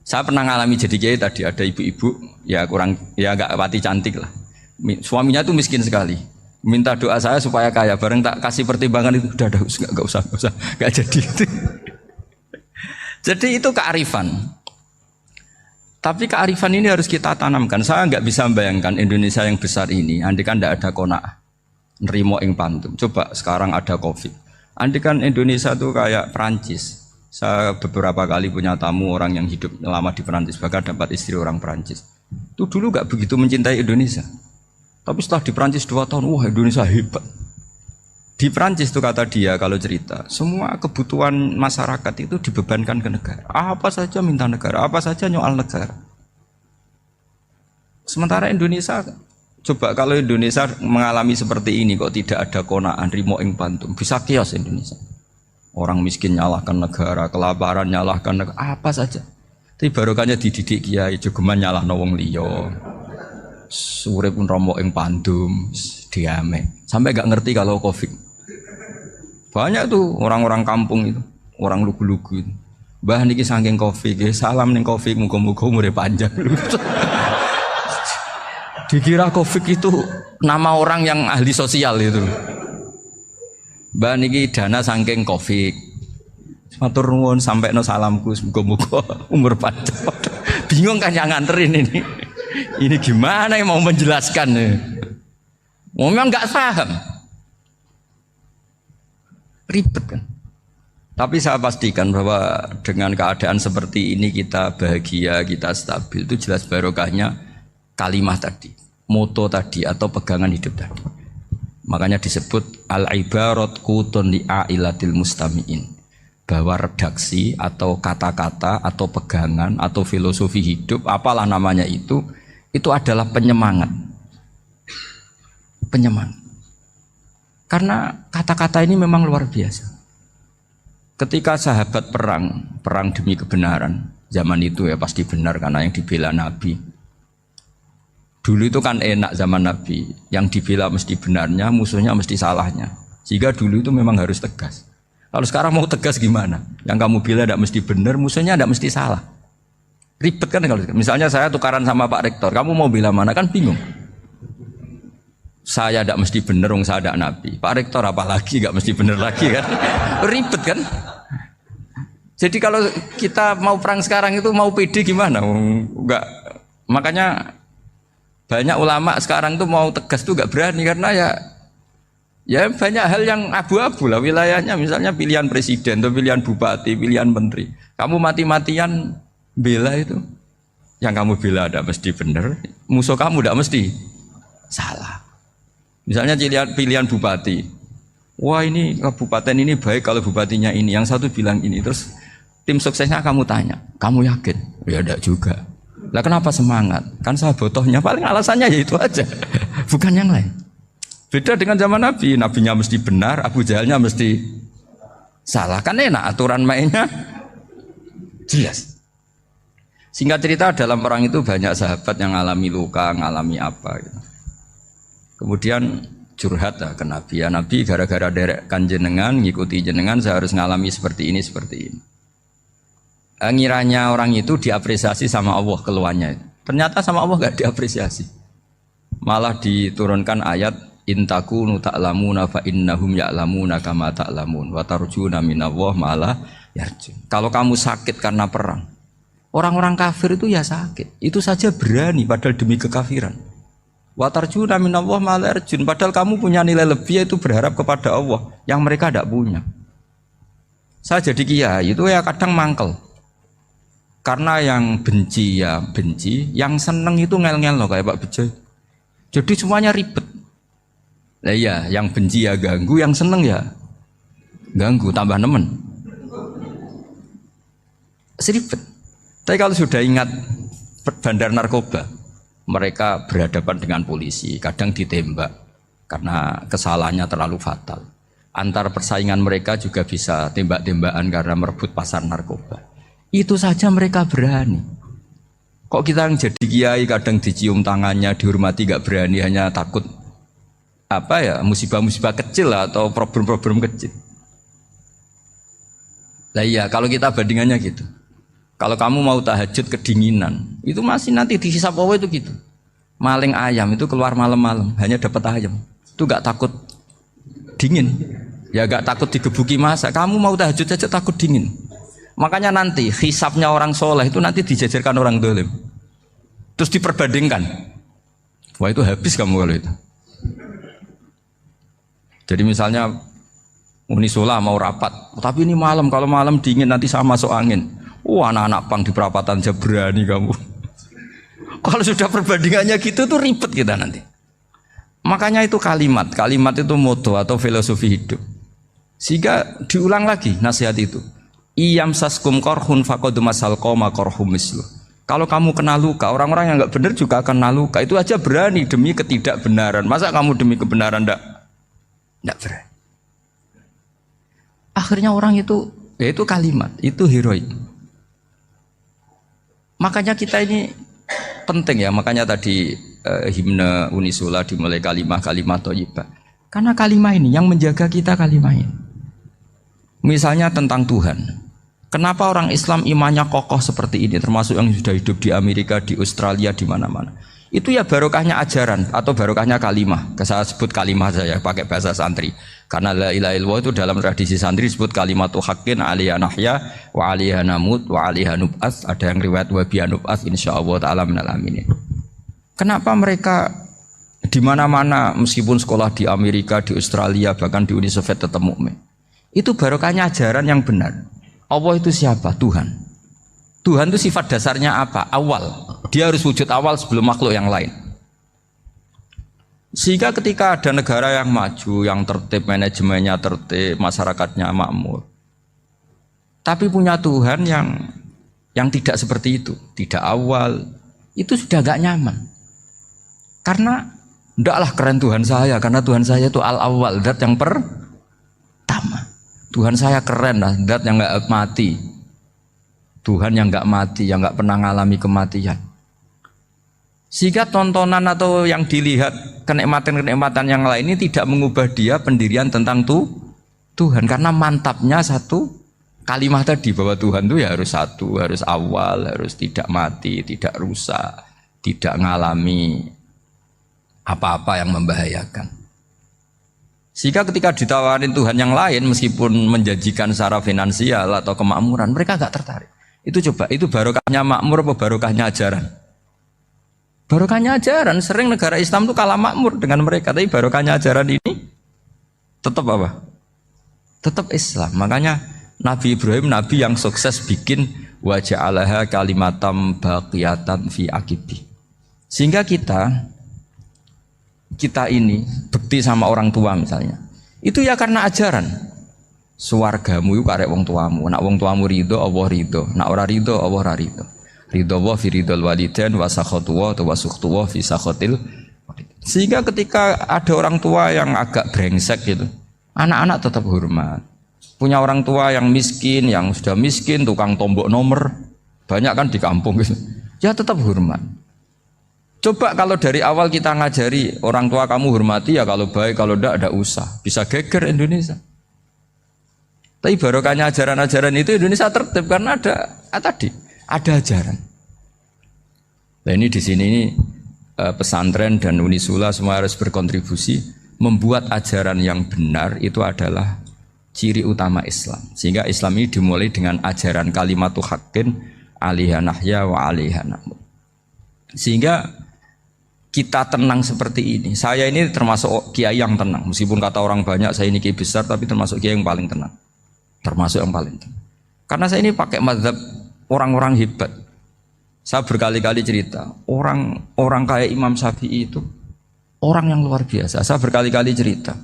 Saya pernah ngalami jadi kiai tadi ada ibu-ibu ya kurang ya nggak pati cantik lah. Suaminya tuh miskin sekali. Minta doa saya supaya kaya. Bareng tak kasih pertimbangan itu udah nggak usah nggak jadi. Jadi itu kearifan. Tapi kearifan ini harus kita tanamkan. Saya nggak bisa membayangkan Indonesia yang besar ini. Andai kan tidak ada qanaah. Nerimo ing pantum. Coba sekarang ada Covid. Andai kan Indonesia tuh kayak Perancis. Saya beberapa kali punya tamu orang yang hidup lama di Perancis, bahkan dapat istri orang Perancis. Itu dulu gak begitu mencintai Indonesia. Tapi setelah di Perancis 2 tahun, wah Indonesia hebat. Di Perancis tuh kata dia kalau cerita, semua kebutuhan masyarakat itu dibebankan ke negara. Apa saja minta negara, apa saja nyoal negara. Sementara Indonesia, coba kalau Indonesia mengalami seperti ini kok tidak ada qanaah rimo ing pantum, bisa kios Indonesia. Orang miskin nyalahkan negara, kelaparan nyalahkan negara, apa saja. Tapi barokahnya dididik kiai, jogeman nyalahno wong liya. Urip pun romo ing pandum, diame. Sampai gak ngerti kalau Covid. Banyak tuh orang-orang kampung itu, orang lugu-lugu itu. Mbah niki saking Covid, salam ning Covid, muga-muga umure panjang. Dikira Covid itu nama orang yang ahli sosial itu. Mbak niki dana saking Covid. Matur nuwun sampekno salamku muga-muga umur panjang. Bingung kan yang nganterin ini. Ini gimana yang mau menjelaskan? Memang enggak paham. Ribet kan. Tapi saya pastikan bahwa dengan keadaan seperti ini kita bahagia, kita stabil itu jelas barokahnya kalimat tadi, moto tadi atau pegangan hidup tadi. Makanya disebut al-ibarat qutun li'ailatil mustami'in, bahwa redaksi atau kata-kata atau pegangan atau filosofi hidup apalah namanya itu adalah penyemangat. Penyemangat. Karena kata-kata ini memang luar biasa. Ketika sahabat perang demi kebenaran, zaman itu ya pasti benar karena yang dibela Nabi. Dulu itu kan enak zaman Nabi, yang dibela mesti benarnya, musuhnya mesti salahnya. Sehingga dulu itu memang harus tegas. Kalau sekarang mau tegas gimana? Yang kamu bela tidak mesti benar, musuhnya tidak mesti salah. Ribet kan kalau misalnya saya tukaran sama Pak Rektor, kamu mau bela mana kan bingung. Saya tidak mesti benar, saya tidak Nabi. Pak Rektor apalagi nggak mesti benar lagi kan? Ribet kan? Jadi kalau kita mau perang sekarang itu mau pede gimana? Enggak. Makanya banyak ulama sekarang tuh mau tegas tuh nggak berani karena ya banyak hal yang abu-abu lah wilayahnya, misalnya pilihan presiden atau pilihan bupati, pilihan menteri. Kamu mati-matian bela itu, yang kamu bela tidak mesti benar, musuh kamu tidak mesti salah. Misalnya pilihan bupati, wah ini kabupaten ini baik kalau bupatinya ini, yang satu bilang ini, terus tim suksesnya kamu tanya, kamu yakin? Ya tidak juga. Lah kenapa semangat? Kan saya botohnya paling alasannya ya itu aja, bukan yang lain. Beda dengan zaman Nabi, Nabinya mesti benar, Abu Jahalnya mesti salah. Kan enak aturan mainnya jelas. Singkat cerita dalam perang itu banyak sahabat yang alami luka, ngalami apa gitu. Kemudian curhat lah ke Nabi, ya Nabi gara-gara derek kan jenengan, ngikuti jenengan saya harus ngalami seperti ini. Ngiranya orang itu diapresiasi sama Allah keluarnya. Ternyata sama Allah gak diapresiasi. Malah diturunkan ayat intakunu ta'lamuna fa innahum ya'lamuna kama ta'lamun wa tarjuna minallah ma'ala yarjun. Kalau kamu sakit karena perang, orang-orang kafir itu ya sakit. Itu saja berani padahal demi kekafiran. Wa tarjuna minallah ma'ala yarjun. Padahal kamu punya nilai lebih yaitu berharap kepada Allah yang mereka tidak punya. Saya jadi kiai itu ya kadang mangkel. Karena yang benci ya benci, yang seneng itu ngel-ngel loh kayak Pak Bejo. Jadi semuanya ribet. Nah iya, yang benci ya ganggu, yang seneng ya ganggu, tambah nemen. Seribet. Tapi kalau sudah ingat bandar narkoba, mereka berhadapan dengan polisi, kadang ditembak karena kesalahannya terlalu fatal. Antar persaingan mereka juga bisa tembak-tembakan karena merebut pasar narkoba. Itu saja mereka berani. Kok kita yang jadi kiai kadang dicium tangannya, dihormati gak berani, hanya takut musibah-musibah kecil atau problem-problem kecil. Lah iya, kalau kita bandingannya gitu. Kalau kamu mau tahajud kedinginan, itu masih nanti dihisab Allah itu gitu. Maling ayam itu keluar malam-malam, hanya dapat ayam. Itu gak takut dingin. Ya gak takut digebuki masa. Kamu mau tahajud saja takut dingin. Makanya nanti hisabnya orang soleh itu nanti dijajarkan orang dolim. Terus diperbandingkan. Wah itu habis kamu kalau itu. Jadi misalnya Unisula mau rapat, tapi ini malam, kalau malam dingin nanti sama masuk angin. Anak-anak pang di perapatan aja berani kamu. Kalau sudah perbandingannya gitu tuh ribet kita nanti. Makanya itu kalimat itu moto atau filosofi hidup. Sehingga diulang lagi nasihat itu. Iyam saskum korhun fakodu masal koma korhum mislu. Kalau kamu kena luka, orang-orang yang nggak benar juga akan kena luka. Itu aja berani demi ketidakbenaran. Masa kamu demi kebenaran nggak berani? Akhirnya orang itu, ya itu kalimat, itu heroik. Makanya kita ini penting ya, makanya tadi himne Unisula dimulai kalimat thayyibah. Karena kalimat ini yang menjaga kita kalimat ini. Misalnya tentang Tuhan. Kenapa orang Islam imannya kokoh seperti ini, termasuk yang sudah hidup di Amerika, di Australia, di mana-mana. Itu ya barokahnya ajaran atau barokahnya kalimah. Saya sebut kalimah saya pakai bahasa santri. Karena la ilaha illallah itu dalam tradisi santri disebut kalimatu haqqin alaiha nahya wa alaiha namut wa alaiha nub'ats. Ada yang riwayat wa biha nub'ats insyaallah taala minal aminin. Kenapa mereka di mana-mana meskipun sekolah di Amerika, di Australia, bahkan di Uni Soviet tetap mukmin? Itu barokahnya ajaran yang benar. Allah itu siapa? Tuhan. Tuhan itu sifat dasarnya apa? Awal. Dia harus wujud awal sebelum makhluk yang lain. Sehingga ketika ada negara yang maju, yang tertib, manajemennya tertib, masyarakatnya makmur, tapi punya Tuhan yang tidak seperti itu, tidak awal, itu sudah gak nyaman. Karena ndaklah keren Tuhan saya, karena Tuhan saya itu al-awwal, zat yang pertama. Tuhan saya keren lah, zat yang gak mati. Tuhan yang gak mati, yang gak pernah ngalami kematian. Sehingga tontonan atau yang dilihat kenikmatan-kenikmatan yang lain ini tidak mengubah dia pendirian tentang Tuhan. Karena mantapnya satu kalimat tadi bahwa Tuhan itu ya harus satu, harus awal, harus tidak mati, tidak rusak, tidak ngalami apa-apa yang membahayakan. Sehingga ketika ditawarin Tuhan yang lain meskipun menjanjikan secara finansial atau kemakmuran, mereka gak tertarik. Itu coba, itu barokahnya makmur apa barokahnya ajaran? Barokahnya ajaran. Sering negara Islam itu kalah makmur dengan mereka, tapi barokahnya ajaran ini tetap apa? Tetap Islam. Makanya Nabi Ibrahim, Nabi yang sukses bikin wa ja'alaha kalimatam baqiyatan fi aqibi. Sehingga kita ini bekti sama orang tua misalnya, itu ya karena ajaran. Suwargamu itu karek wong tuamu. Nak wong tuamu ridho, Allah ridho. Nak ora ridho, Allah ora ridho. Ridho wa fi ridhol walidain wa sakhatu wa sukhtu wa fi sakhatil. Sehingga ketika ada orang tua yang agak brengsek gitu, anak-anak tetap hormat. Punya orang tua yang miskin, yang sudah miskin, tukang tombok nomor, banyak kan di kampung gitu. Ya tetap hormat. Coba kalau dari awal kita ngajari orang tua kamu hormati ya, kalau baik, kalau tidak usah. Bisa geger Indonesia. Tapi barokahnya ajaran-ajaran itu Indonesia tertib karena ada ajaran. Nah ini di sini pesantren dan Unisula semua harus berkontribusi membuat ajaran yang benar itu adalah ciri utama Islam. Sehingga Islam ini dimulai dengan ajaran kalimatu haqqin alaiha nahya wa alaiha namut. Sehingga kita tenang seperti ini. Saya ini termasuk kiai yang tenang. Meskipun kata orang banyak saya ini kiai besar, tapi termasuk kiai yang paling tenang. Termasuk yang paling tenang. Karena saya ini pakai mazhab orang-orang hebat. Saya berkali-kali cerita, orang kayak Imam Syafi'i itu orang yang luar biasa. Saya berkali-kali cerita.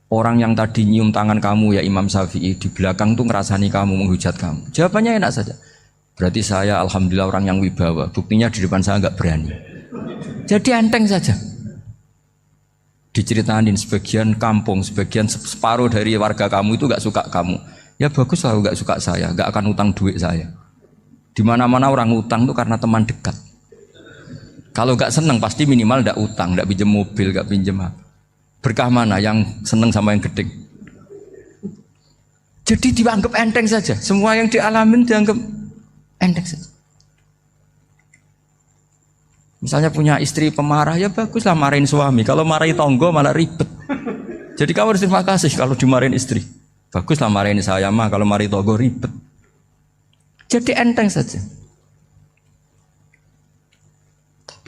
orang yang tadi nyium tangan kamu ya Imam Syafi'i di belakang tuh ngerasani kamu, menghujat kamu? Jawabannya enak saja. Berarti saya alhamdulillah orang yang wibawa. Buktinya di depan saya nggak berani. Jadi enteng saja. Diceritain sebagian kampung, sebagian separuh dari warga kamu itu nggak suka kamu. Ya bagus lah nggak suka saya, nggak akan utang duit saya. Di mana-mana orang utang tuh karena teman dekat. Kalau nggak seneng pasti minimal nggak utang, nggak pinjam mobil, nggak pinjam apa. Berkah mana yang seneng sama yang gede? Jadi dianggap enteng saja. Semua yang dialamin dianggap enteng saja. Misalnya punya istri pemarah, ya baguslah marahin suami. Kalau marahin tonggo malah ribet. Jadi kamu harus terima kasih kalau dimarahin istri. Baguslah marahin saya mah, kalau marahin tonggo ribet. Jadi enteng saja.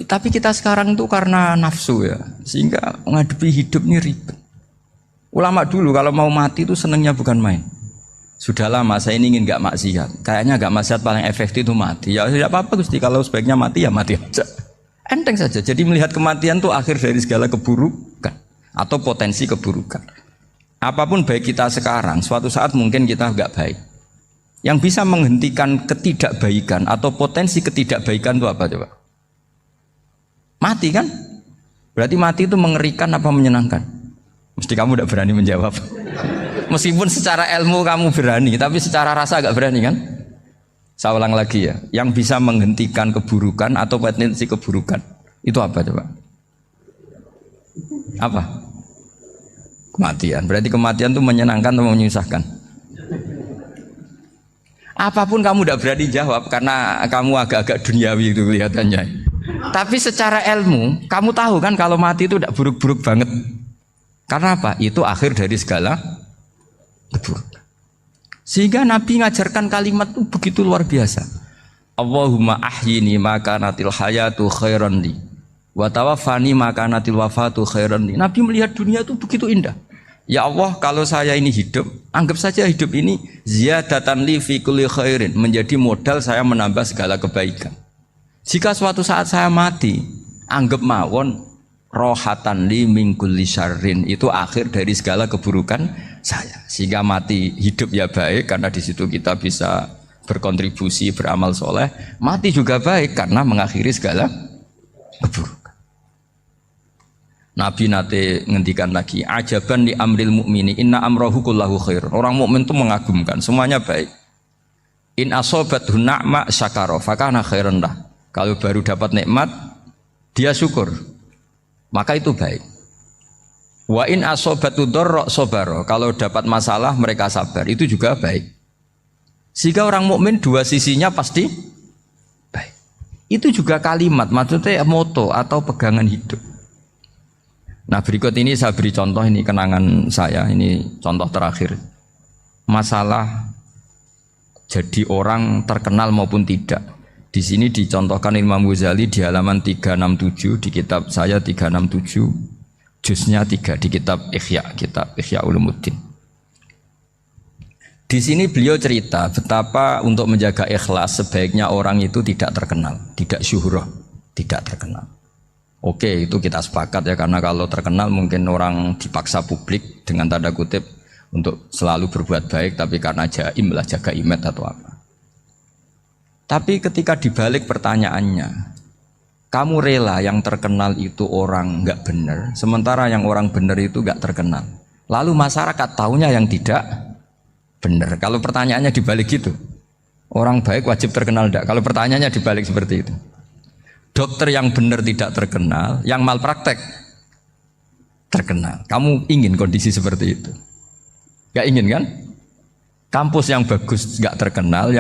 Tapi kita sekarang tuh karena nafsu ya, sehingga menghadapi hidup ini ribet. Ulama dulu kalau mau mati itu senengnya bukan main. Sudah lama saya ini ingin gak maksiat. Kayaknya gak maksiat paling efektif itu mati. Ya tidak apa-apa Gusti, kalau sebaiknya mati ya mati aja. Enteng saja. Jadi melihat kematian itu akhir dari segala keburukan atau potensi keburukan. Apapun baik kita sekarang, suatu saat mungkin kita gak baik. Yang bisa menghentikan ketidakbaikan atau potensi ketidakbaikan itu apa coba? Mati kan? Berarti mati itu mengerikan apa menyenangkan? Mesti kamu tidak berani menjawab. Meskipun secara ilmu kamu berani, tapi secara rasa agak berani kan? Saya ulang lagi ya, yang bisa menghentikan keburukan atau potensi keburukan itu apa coba? Apa? Kematian. Berarti kematian itu menyenangkan atau menyusahkan? Apapun kamu tidak berani jawab karena kamu agak-agak duniawi itu kelihatannya. Tapi secara ilmu, kamu tahu kan kalau mati itu tidak buruk-buruk banget. Karena apa? Itu akhir dari segala keburukan. Sehingga Nabi ngajarkan kalimat itu begitu luar biasa. Allahumma ahyini maka natil hayatu khairan li wa tawaffani maka natil wafatu khairan li. Nabi melihat dunia itu begitu indah. Ya Allah, kalau saya ini hidup, anggap saja hidup ini ziyadatan li fi kulli khairin, menjadi modal saya menambah segala kebaikan. Jika suatu saat saya mati, anggap mawon rohatan li min kulli syarrin, itu akhir dari segala keburukan saya. Sehingga mati hidup ya baik karena di situ kita bisa berkontribusi, beramal soleh. Mati juga baik karena mengakhiri segala keburukan. Nabi nate ngendikan lagi, ajaban li amril mukmini inna amrohu kullahu khair. Orang mukmin itu mengagumkan, semuanya baik. In asobathu na'ma syakara fakana khairan lah. Kalau baru dapat nikmat, dia syukur, maka itu baik. Wa in asobatu dharra sabara. Kalau dapat masalah mereka sabar, itu juga baik. Sehingga orang mukmin dua sisinya pasti baik. Itu juga kalimat, maksudnya moto atau pegangan hidup. Nah berikut ini saya beri contoh, ini kenangan saya, ini contoh terakhir. Masalah jadi orang terkenal maupun tidak. Di sini dicontohkan Imam Ghazali di halaman 367 di kitab saya 367, juznya 3 di kitab Ihya Ulumuddin. Di sini beliau cerita betapa untuk menjaga ikhlas sebaiknya orang itu tidak terkenal, tidak syuhrah, tidak terkenal. Oke, itu kita sepakat ya, karena kalau terkenal mungkin orang dipaksa publik dengan tanda kutip untuk selalu berbuat baik, tapi karena jaim lah, jaga image atau apa. Tapi ketika dibalik pertanyaannya, kamu rela yang terkenal itu orang nggak benar, sementara yang orang benar itu nggak terkenal. Lalu masyarakat taunya yang tidak benar. Kalau pertanyaannya dibalik gitu, orang baik wajib terkenal enggak? Kalau pertanyaannya dibalik seperti itu. Dokter yang benar tidak terkenal, yang malpraktek terkenal. Kamu ingin kondisi seperti itu? Gak ingin kan? Kampus yang bagus gak terkenal,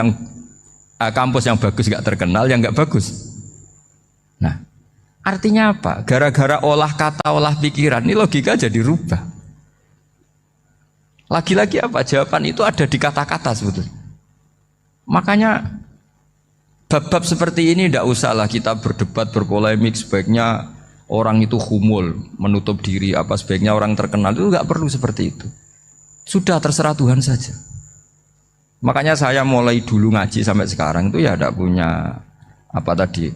kampus yang bagus gak terkenal, yang gak bagus. Nah, artinya apa? Gara-gara olah kata, olah pikiran, ini logika jadi rubah. Lagi-lagi apa? Jawaban itu ada di kata-kata sebetulnya. Makanya bab-bab seperti ini tidak usahlah kita berdebat, berpolemik. Sebaiknya orang itu humul, menutup diri, apa sebaiknya orang terkenal, itu nggak perlu seperti itu. Sudah terserah Tuhan saja. Makanya saya mulai dulu ngaji sampai sekarang itu ya tidak punya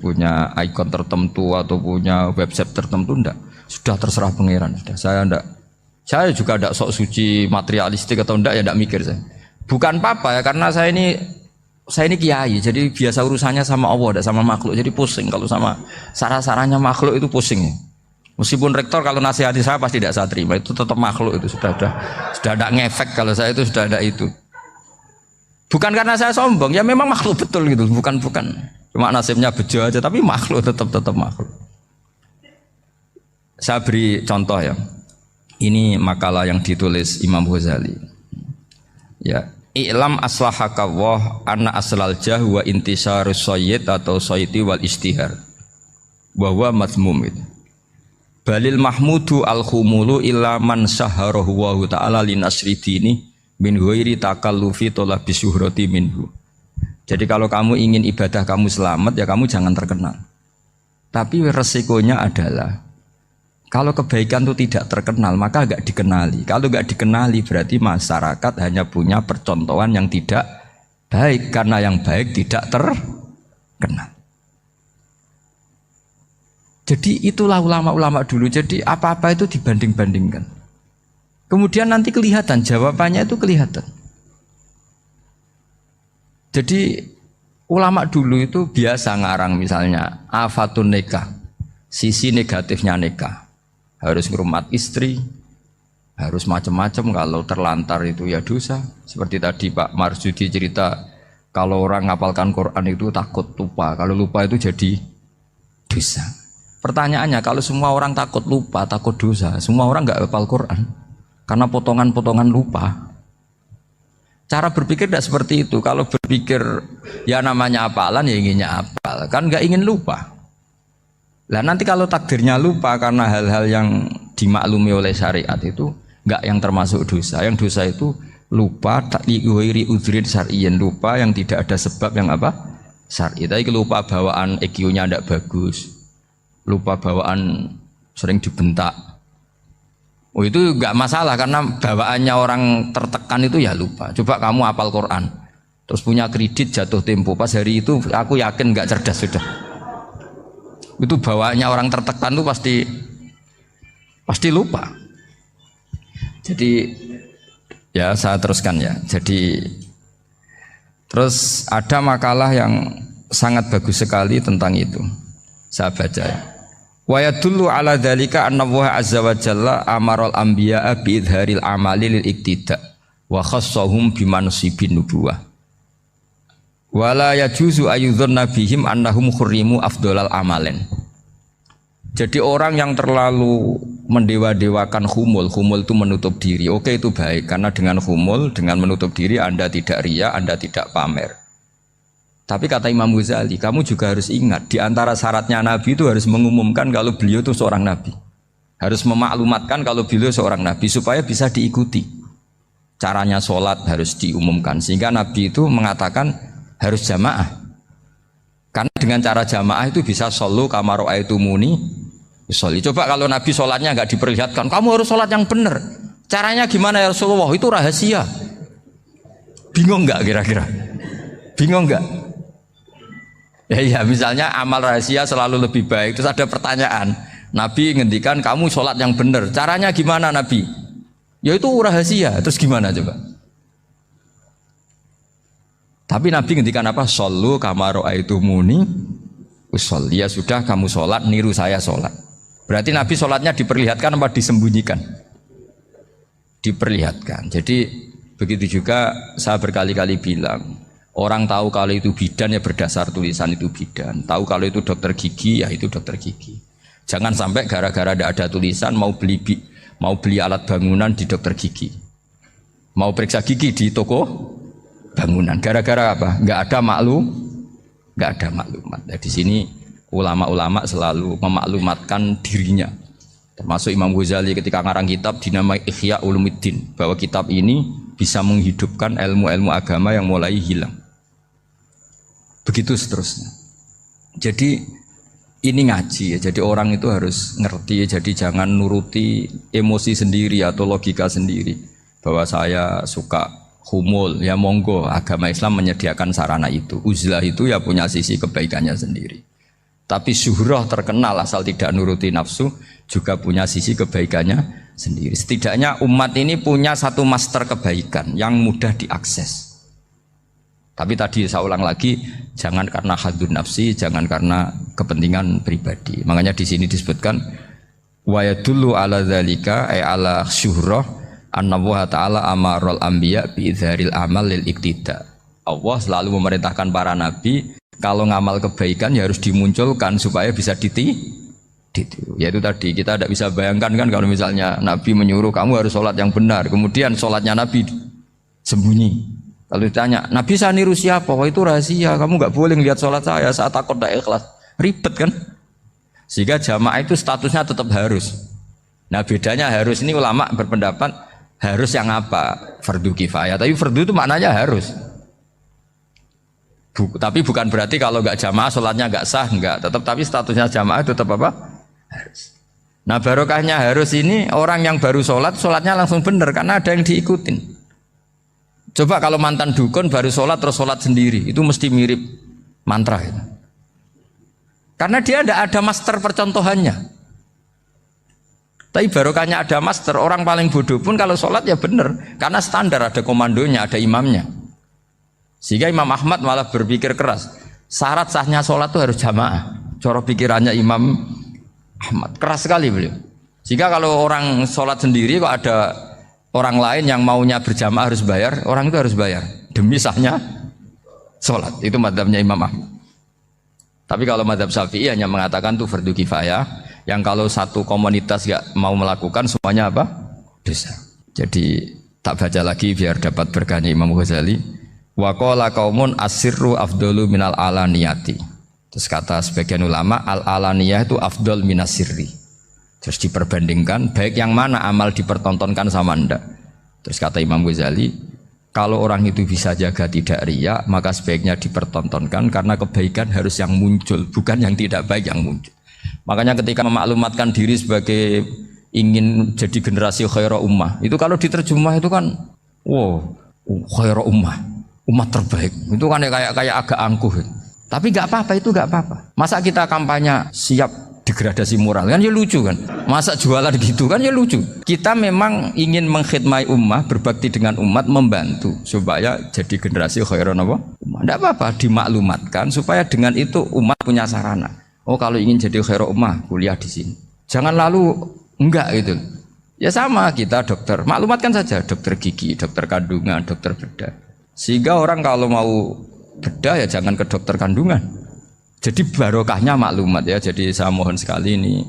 punya ikon tertentu atau punya website tertentu, enggak. Sudah terserah pangeran, sudah. Saya enggak Saya juga tidak sok suci materialistik atau enggak ya tidak mikir saya. Bukan apa-apa ya karena saya ini kiai, jadi biasa urusannya sama Allah, tidak sama makhluk. Jadi pusing kalau sama sarah-sarahnya makhluk itu pusing. Meskipun rektor kalau nasihati saya pasti tidak saya terima, itu tetap makhluk itu sudah ada ngefek kalau saya itu sudah ada itu. Bukan karena saya sombong, ya memang makhluk betul gitu, bukan cuma nasibnya bejo aja, tapi makhluk tetap makhluk. Saya beri contoh ya. Ini makalah yang ditulis Imam Ghazali. Ya. I'lam aslahaka Allah anna aslal jah wa intisarus sayyid atau sayyidi wal istihar bahwa mazmum itu balil mahmudu al khumulu illa man saharahu wa ta'ala linasri dini min ghairi takallufi talabi syuhrati minhu. Jadi kalau kamu ingin ibadah kamu selamat ya kamu jangan terkenal. Tapi resikonya adalah kalau kebaikan itu tidak terkenal, maka enggak dikenali. Kalau enggak dikenali berarti masyarakat hanya punya percontohan yang tidak baik. Karena yang baik tidak terkenal. Jadi itulah ulama-ulama dulu. Jadi apa-apa itu dibanding-bandingkan. Kemudian nanti kelihatan, jawabannya itu kelihatan. Jadi ulama dulu itu biasa ngarang misalnya afatun nikah, sisi negatifnya nikah. Harus ngurmat istri, harus macam-macam, kalau terlantar itu ya dosa. Seperti tadi Pak Marsudi cerita, kalau orang ngapalkan Quran itu takut lupa, kalau lupa itu jadi dosa. Pertanyaannya, kalau semua orang takut lupa, takut dosa, semua orang nggak hafal Quran karena potongan-potongan lupa. Cara berpikir tidak seperti itu. Kalau berpikir ya namanya hafalan ya inginnya hafal, kan nggak ingin lupa. Lah nanti kalau takdirnya lupa karena hal-hal yang dimaklumi oleh syariat itu enggak yang termasuk dosa. Yang dosa itu lupa takliwiri udhrin syar'iyyan, lupa yang tidak ada sebab yang apa? Syar'i. Tapi lupa bawaan EQ-nya tidak bagus. Lupa bawaan sering dibentak. Oh itu enggak masalah karena bawaannya orang tertekan itu ya lupa. Coba kamu hafal Quran. Terus punya kredit jatuh tempo. Pas hari itu aku yakin enggak cerdas sudah. Itu bawaannya orang tertekan tuh pasti lupa. Jadi ya saya teruskan ya. Jadi terus ada makalah yang sangat bagus sekali tentang itu. Saya baca ya. Wa yadullu ala dzalika anna Allah azza wa jalla amaral anbiya'a bi idharil amali lil iktida wa khassahum bi mansibin nubuwah. Wala yajuzu ayyudzanna bihim annahum khurrimu afdhalal amalen. Jadi orang yang terlalu mendewa-dewakan khumul itu menutup diri. Oke itu baik karena dengan khumul, dengan menutup diri Anda tidak riya, Anda tidak pamer. Tapi kata Imam Ghazali, kamu juga harus ingat di antara syaratnya Nabi itu harus mengumumkan kalau beliau itu seorang Nabi. Harus memaklumatkan kalau beliau seorang Nabi supaya bisa diikuti. Caranya sholat harus diumumkan sehingga Nabi itu mengatakan harus jamaah. Karena dengan cara jamaah itu bisa shollu kama ra'aitumuni usolli. Coba kalau Nabi sholatnya enggak diperlihatkan, kamu harus sholat yang benar. Caranya gimana ya Rasulullah? Itu rahasia. Bingung enggak kira-kira? Bingung enggak? Ya misalnya amal rahasia selalu lebih baik. Terus ada pertanyaan, Nabi ngendikan kamu sholat yang benar. Caranya gimana Nabi? Ya itu rahasia. Terus gimana coba? Tapi Nabi ngendikan apa? Shollu kama ra'aitumuni usolli. Ya sudah kamu sholat, niru saya sholat. Berarti Nabi sholatnya diperlihatkan apa disembunyikan? Diperlihatkan. Jadi begitu juga saya berkali-kali bilang, orang tahu kalau itu bidan ya berdasar tulisan itu bidan. Tahu kalau itu dokter gigi ya itu dokter gigi. Jangan sampai gara-gara tidak ada tulisan mau beli alat bangunan di dokter gigi. Mau periksa gigi di toko bangunan. Gara-gara apa? Enggak ada maklumat. Nah, di sini ulama-ulama selalu memaklumatkan dirinya. Termasuk Imam Ghazali ketika ngarang kitab dinamai Ihya Ulumuddin, bahwa kitab ini bisa menghidupkan ilmu-ilmu agama yang mulai hilang. Begitu seterusnya. Jadi ini ngaji ya. Jadi orang itu harus ngerti ya. Jadi jangan nuruti emosi sendiri atau logika sendiri. Bahwa saya suka humul, ya monggo, agama Islam menyediakan sarana itu. Uzlah itu ya punya sisi kebaikannya sendiri. Tapi syuhrah terkenal asal tidak nuruti nafsu juga punya sisi kebaikannya sendiri. Setidaknya umat ini punya satu master kebaikan yang mudah diakses. Tapi tadi saya ulang lagi, jangan karena hadun nafsi, jangan karena kepentingan pribadi. Makanya di sini disebutkan wa yadullu ala dzalika ay ala syuhrah anna wa ta'ala amarul anbiya bi izharil amal lil iktida. Allah selalu memerintahkan para nabi kalau ngamal kebaikan ya harus dimunculkan supaya bisa ditiru. Yaitu tadi kita tidak bisa bayangkan kan kalau misalnya Nabi menyuruh kamu harus sholat yang benar, kemudian sholatnya Nabi sembunyi. Kalau ditanya, Nabi saya niru siapa? Wah itu rahasia, kamu nggak boleh lihat sholat saya saat takut tidak ikhlas. Ribet kan? Sehingga jamaah itu statusnya tetap harus. Nah bedanya harus ini ulama berpendapat harus yang apa? Fardu kifayah. Tapi fardu itu maknanya harus. Tapi bukan berarti kalau nggak jamaah sholatnya nggak sah, nggak. Tapi statusnya jamaah tetap apa? Harus. Nah barokahnya harus ini orang yang baru sholat, sholatnya langsung benar karena ada yang diikutin. Coba kalau mantan dukun baru sholat terus sholat sendiri, itu mesti mirip mantra gitu. Karena dia tidak ada master percontohannya. Tapi barokahnya ada master, orang paling bodoh pun kalau sholat ya benar, karena standar ada komandonya, ada imamnya. Sehingga Imam Ahmad malah berpikir keras, syarat sahnya sholat itu harus jamaah. Cara pikirannya Imam Ahmad keras sekali beliau. Sehingga kalau orang sholat sendiri kok ada orang lain yang maunya berjamaah harus bayar, orang itu harus bayar demi sahnya sholat. Itu madzhabnya Imam Ahmad. Tapi kalau madzhab Syafi'i hanya mengatakan itu fardu kifayah, yang kalau satu komunitas gak mau melakukan semuanya apa? Dosa. Jadi tak baca lagi biar dapat berkahnya Imam Ghazali. Wa qala qaumun asirru afdalu minal alaniyati. Terus kata sebagian ulama al alaniyah itu afdal minas sirri. Terus diperbandingkan baik yang mana amal dipertontonkan sama ndak. Terus kata Imam Ghazali, kalau orang itu bisa jaga tidak riya, maka sebaiknya dipertontonkan karena kebaikan harus yang muncul, bukan yang tidak baik yang muncul. Makanya ketika memaklumatkan diri sebagai ingin jadi generasi khairah ummah, itu kalau diterjemah itu kan wow, khairah ummah, umat terbaik. Itu kan kayak agak angkuh. Tapi nggak apa-apa, itu nggak apa-apa. Masa kita kampanye siap degradasi moral kan ya lucu kan, masa jualan gitu kan ya lucu. Kita memang ingin mengkhidmati ummah, berbakti dengan umat, membantu supaya jadi generasi khairan apa? Ummah. Tidak apa-apa dimaklumatkan supaya dengan itu umat punya sarana. Oh kalau ingin jadi khairan ummah kuliah di sini. Jangan lalu enggak gitu. Ya sama kita dokter, maklumatkan saja dokter gigi, dokter kandungan, dokter bedah. Sehingga orang kalau mau bedah ya jangan ke dokter kandungan. Jadi barokahnya maklumat ya. Jadi saya mohon sekali ini,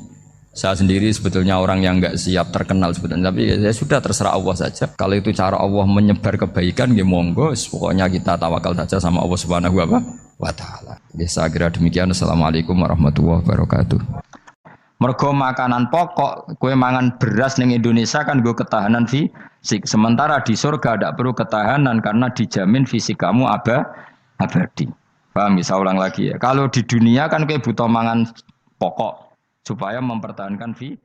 saya sendiri sebetulnya orang yang nggak siap terkenal sebetulnya, tapi ya sudah terserah Allah saja. Kalau itu cara Allah menyebar kebaikan, ya monggo. Pokoknya kita tawakal saja sama Allah Subhanahu wa Ta'ala. Ya, saya kira demikian. Assalamualaikum warahmatullahi wabarakatuh. Mergo makanan pokok, kue mangan beras ning Indonesia kan gue ketahanan fisik. Sementara di surga tidak perlu ketahanan karena dijamin fisik kamu abadi. Paham, bisa ulang lagi ya. Kalau di dunia kan kayak butuh mangan pokok supaya mempertahankan fisik.